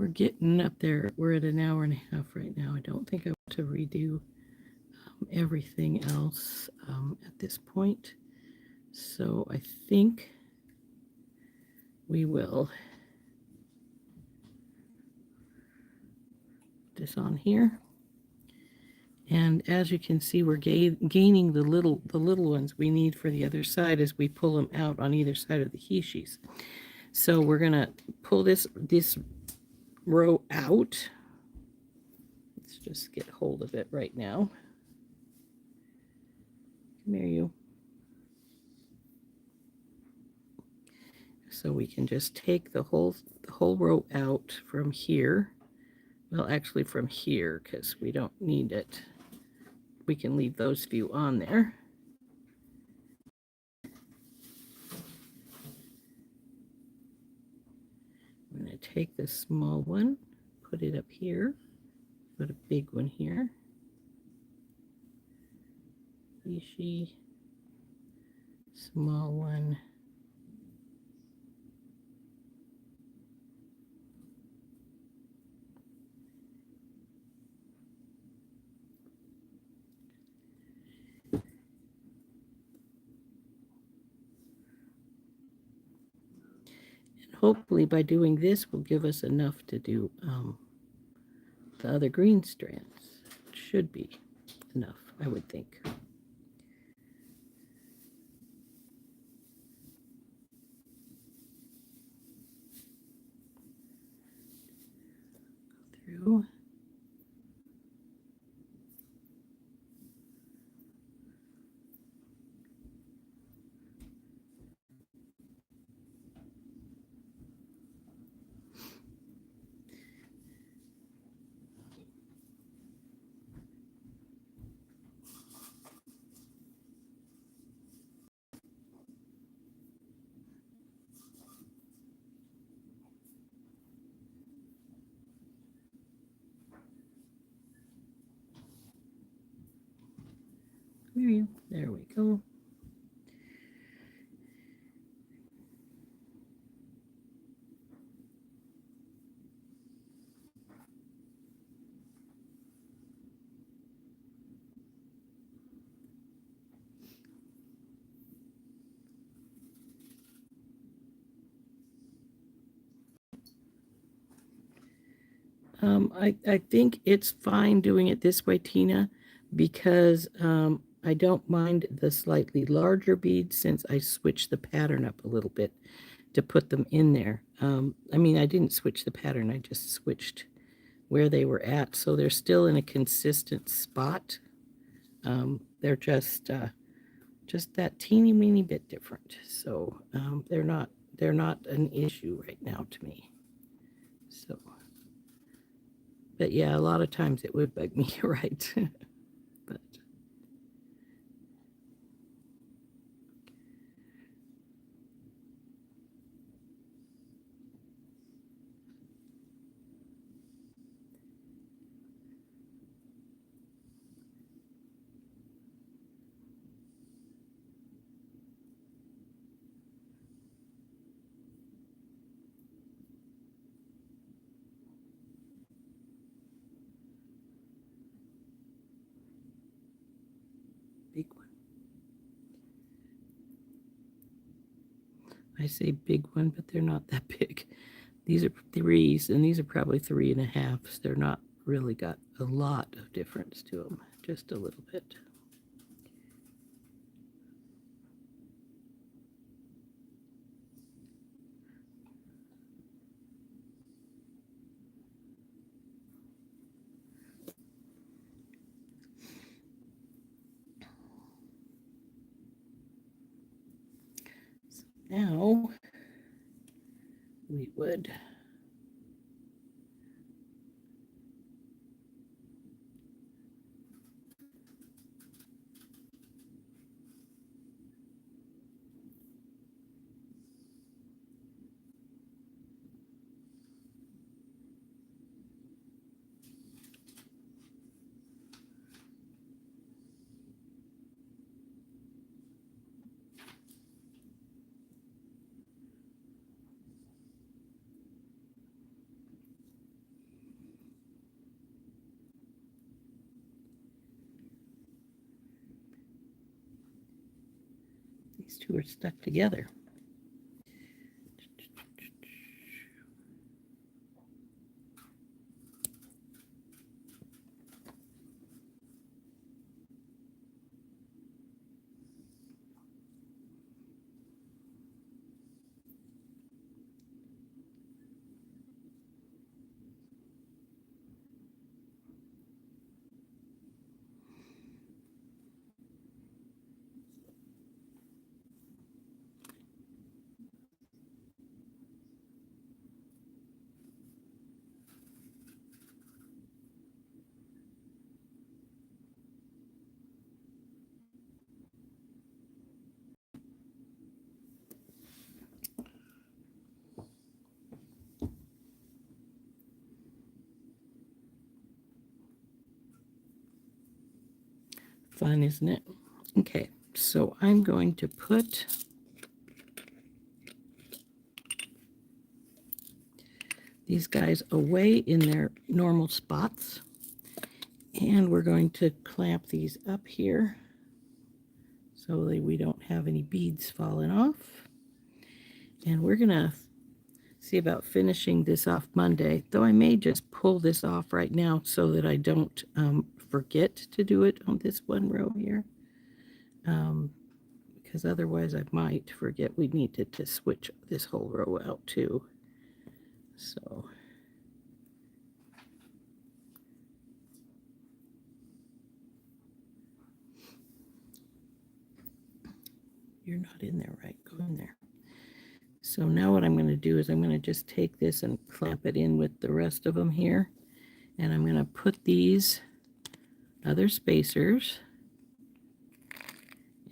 getting up there. We're at an hour and a half right now. I don't think I want to redo everything else at this point. So I think we will put this on here. And as you can see, we're gaining the little ones we need for the other side as we pull them out on either side of the hishis. So we're going to pull this row out. Let's just get hold of it right now. Come here, you. So we can just take the whole row out from here. Well, actually from here, because we don't need it. We can leave those few on there. I'm going to take this small one, put it up here, put a big one here. Hishi, small one. Hopefully by doing this will give us enough to do the other green strands. It should be enough, I would think. Go through. There we go. I think it's fine doing it this way, Tina, because I don't mind the slightly larger beads since I switched the pattern up a little bit to put them in there. I mean, I didn't switch the pattern, I just switched where they were at, so they're still in a consistent spot. They're just that teeny weeny bit different. So they're not an issue right now to me. So, but yeah, a lot of times it would bug me, right? But big one. I say big one, but they're not that big. These are threes, and these are probably 3.5s. They're not really got a lot of difference to them, just a little bit. So now we would these two are stuck together. Fun, isn't it? Okay, so I'm going to put these guys away in their normal spots. And we're going to clamp these up here so that we don't have any beads falling off. And we're going to see about finishing this off Monday, though I may just pull this off right now so that I don't forget to do it on this one row here. Because otherwise I might forget we needed to switch this whole row out too. So you're not in there, right? Go in there. So now what I'm going to do is I'm going to just take this and clamp it in with the rest of them here. And I'm going to put these other spacers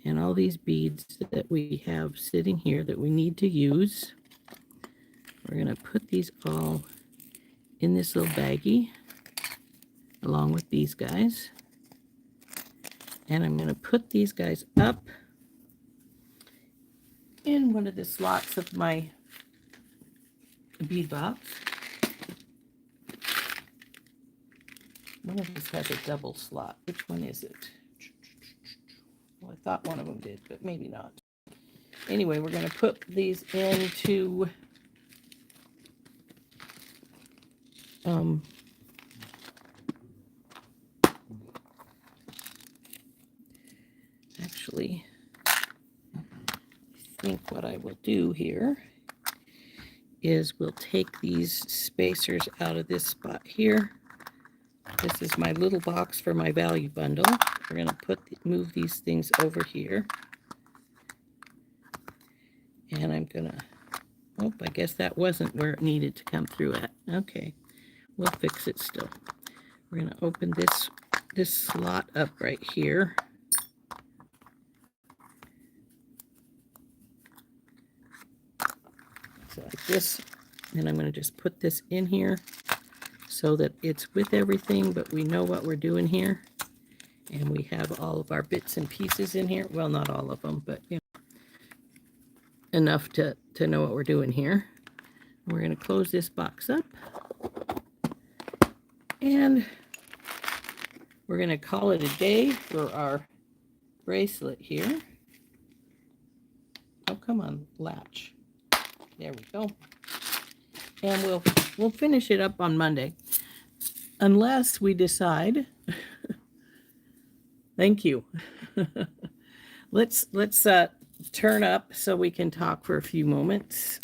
and all these beads that we have sitting here that we need to use. We're going to put these all in this little baggie along with these guys. And I'm going to put these guys up in one of the slots of my bead box. One of these has a double slot. Which one is it? Well, I thought one of them did, but maybe not. Anyway, we're going to put these into we'll do here is we'll take these spacers out of this spot here. This is my little box for my value bundle. We're going to move these things over here. And I'm going to, oh, I guess that wasn't where it needed to come through at. Okay, we'll fix it still. We're going to open this slot up right here. So like this, and I'm going to just put this in here so that it's with everything, but we know what we're doing here. And we have all of our bits and pieces in here. Well, not all of them, but you know, enough to know what we're doing here. We're going to close this box up. And we're going to call it a day for our bracelet here. Oh, come on, latch. There we go. And we'll finish it up on Monday. Unless we decide. Thank you. Let's turn up so we can talk for a few moments.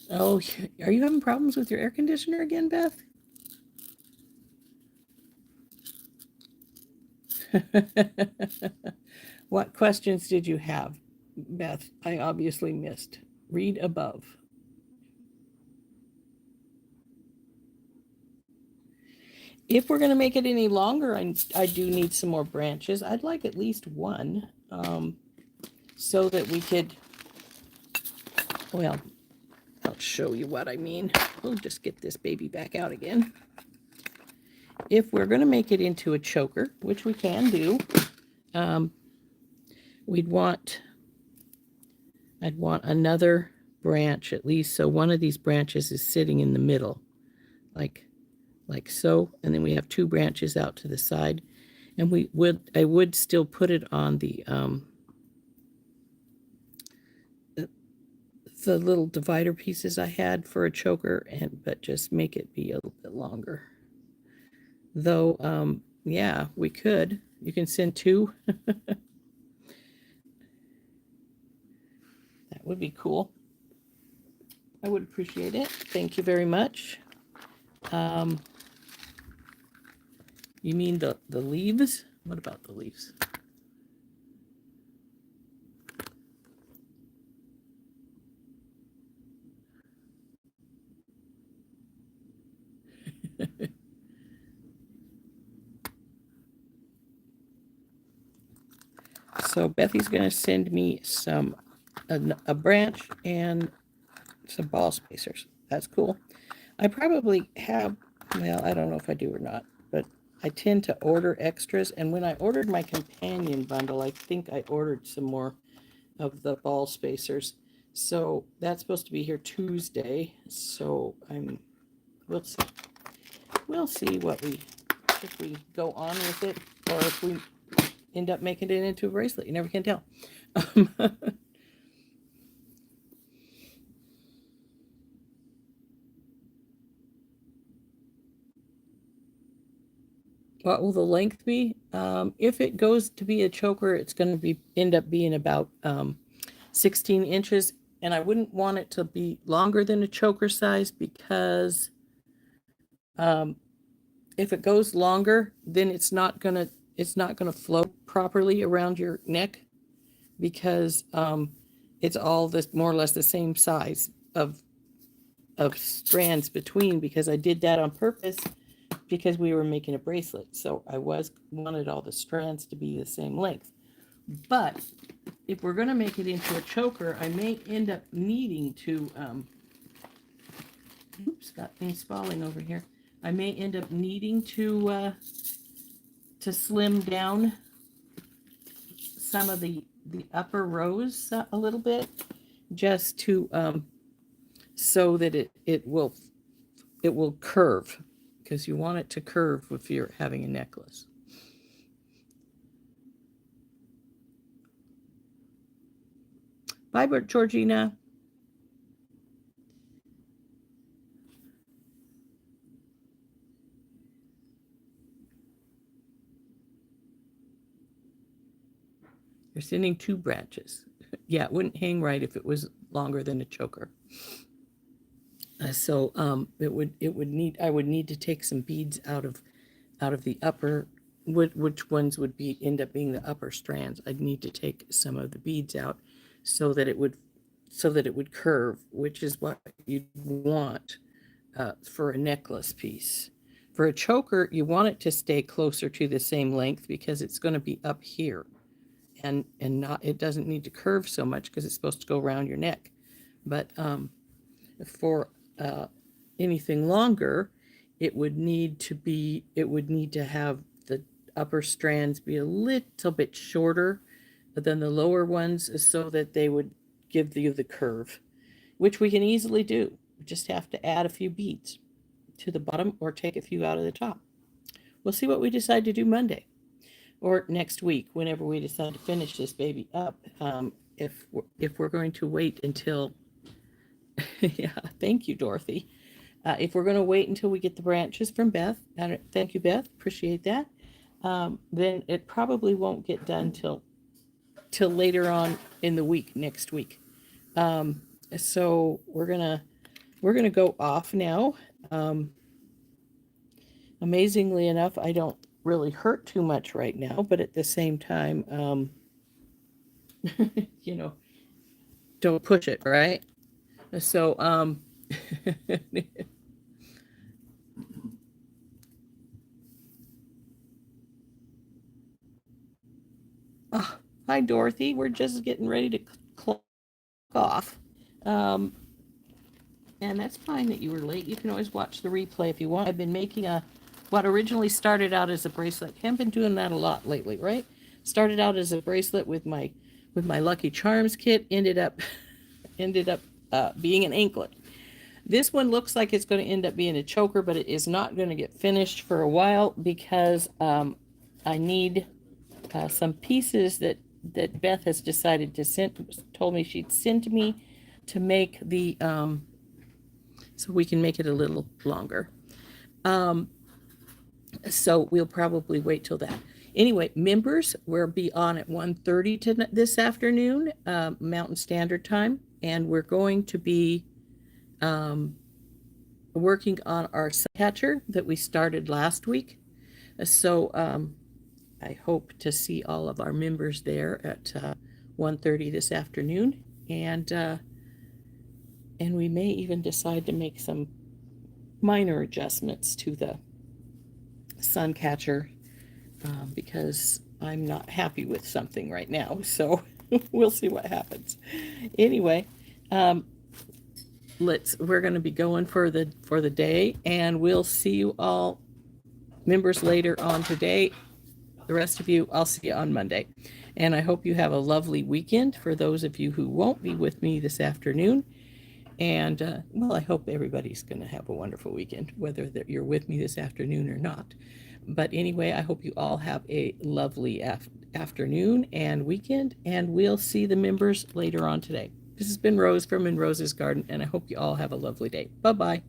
Oh, are you having problems with your air conditioner again, Beth? What questions did you have, Beth? I obviously missed. Read above. If we're going to make it any longer, I do need some more branches. I'd like at least one, so that we could, well, I'll show you what I mean. We'll just get this baby back out again. If we're going to make it into a choker, which we can do, I'd want another branch at least, so one of these branches is sitting in the middle, like so, and then we have two branches out to the side, and I would still put it on the little divider pieces I had for a choker, but just make it be a little bit longer. Though, yeah, we could. You can send two. That would be cool. I would appreciate it. Thank you very much. You mean the leaves? What about the leaves? So Bethy's going to send me a branch and some ball spacers. That's cool. I probably have, well, I don't know if I do or not, but I tend to order extras. And when I ordered my companion bundle, I think I ordered some more of the ball spacers. So that's supposed to be here Tuesday. So we'll see. We'll see if we go on with it, or if we end up making it into a bracelet. You never can tell. What will the length be? If it goes to be a choker, it's going to end up being about 16 inches. And I wouldn't want it to be longer than a choker size, because if it goes longer, then it's not gonna flow properly around your neck, because it's all this more or less the same size of strands between, because I did that on purpose because we were making a bracelet. So I wanted all the strands to be the same length. But if we're going to make it into a choker, I may end up needing to, oops, got things falling over here. I may end up needing to slim down some of the upper rows a little bit, just to, so that it will curve, because you want it to curve if you're having a necklace. Bye, Georgina. You're sending 2 branches. Yeah, it wouldn't hang right if it was longer than a choker. So it would need, I would need to take some beads out of the upper, which ones would be end up being the upper strands. I'd need to take some of the beads out so that it would curve, which is what you'd want for a necklace piece. For a choker, you want it to stay closer to the same length because it's going to be up here, and not, it doesn't need to curve so much because it's supposed to go around your neck. But for anything longer, it would need to have the upper strands be a little bit shorter than the lower ones so that they would give you the curve, which we can easily do. We just have to add a few beads to the bottom or take a few out of the top. We'll see what we decide to do Monday or next week, whenever we decide to finish this baby up. If we're going to wait until, yeah, thank you, Dorothy. If we're going to wait until we get the branches from Beth, thank you, Beth, appreciate that. Then it probably won't get done till later on in the week, next week. So we're gonna go off now. Amazingly enough, I don't really hurt too much right now, but at the same time, you know, don't push it, right? So, oh, hi, Dorothy. We're just getting ready to clock off. And that's fine that you were late. You can always watch the replay if you want. I've been making what originally started out as a bracelet. I haven't been doing that a lot lately, right? Started out as a bracelet with my Lucky Charms kit, ended up being an anklet. This one looks like it's going to end up being a choker, but it is not going to get finished for a while because I need some pieces that Beth has decided to told me she'd send to me to make the so we can make it a little longer. So we'll probably wait till that. Anyway, members, we'll be on at 1:30 this afternoon, Mountain Standard Time, and we're going to be working on our catcher that we started last week. So I hope to see all of our members there at 1:30 this afternoon, and we may even decide to make some minor adjustments to the sun catcher because I'm not happy with something right now. So we'll see what happens. Anyway, we're going to be going for the day, and we'll see you all members later on today. The rest of you, I'll see you on Monday. And I hope you have a lovely weekend for those of you who won't be with me this afternoon. And, well, I hope everybody's going to have a wonderful weekend, whether you're with me this afternoon or not. But anyway, I hope you all have a lovely afternoon and weekend, and we'll see the members later on today. This has been Rose from In Rose's Garden, and I hope you all have a lovely day. Bye-bye.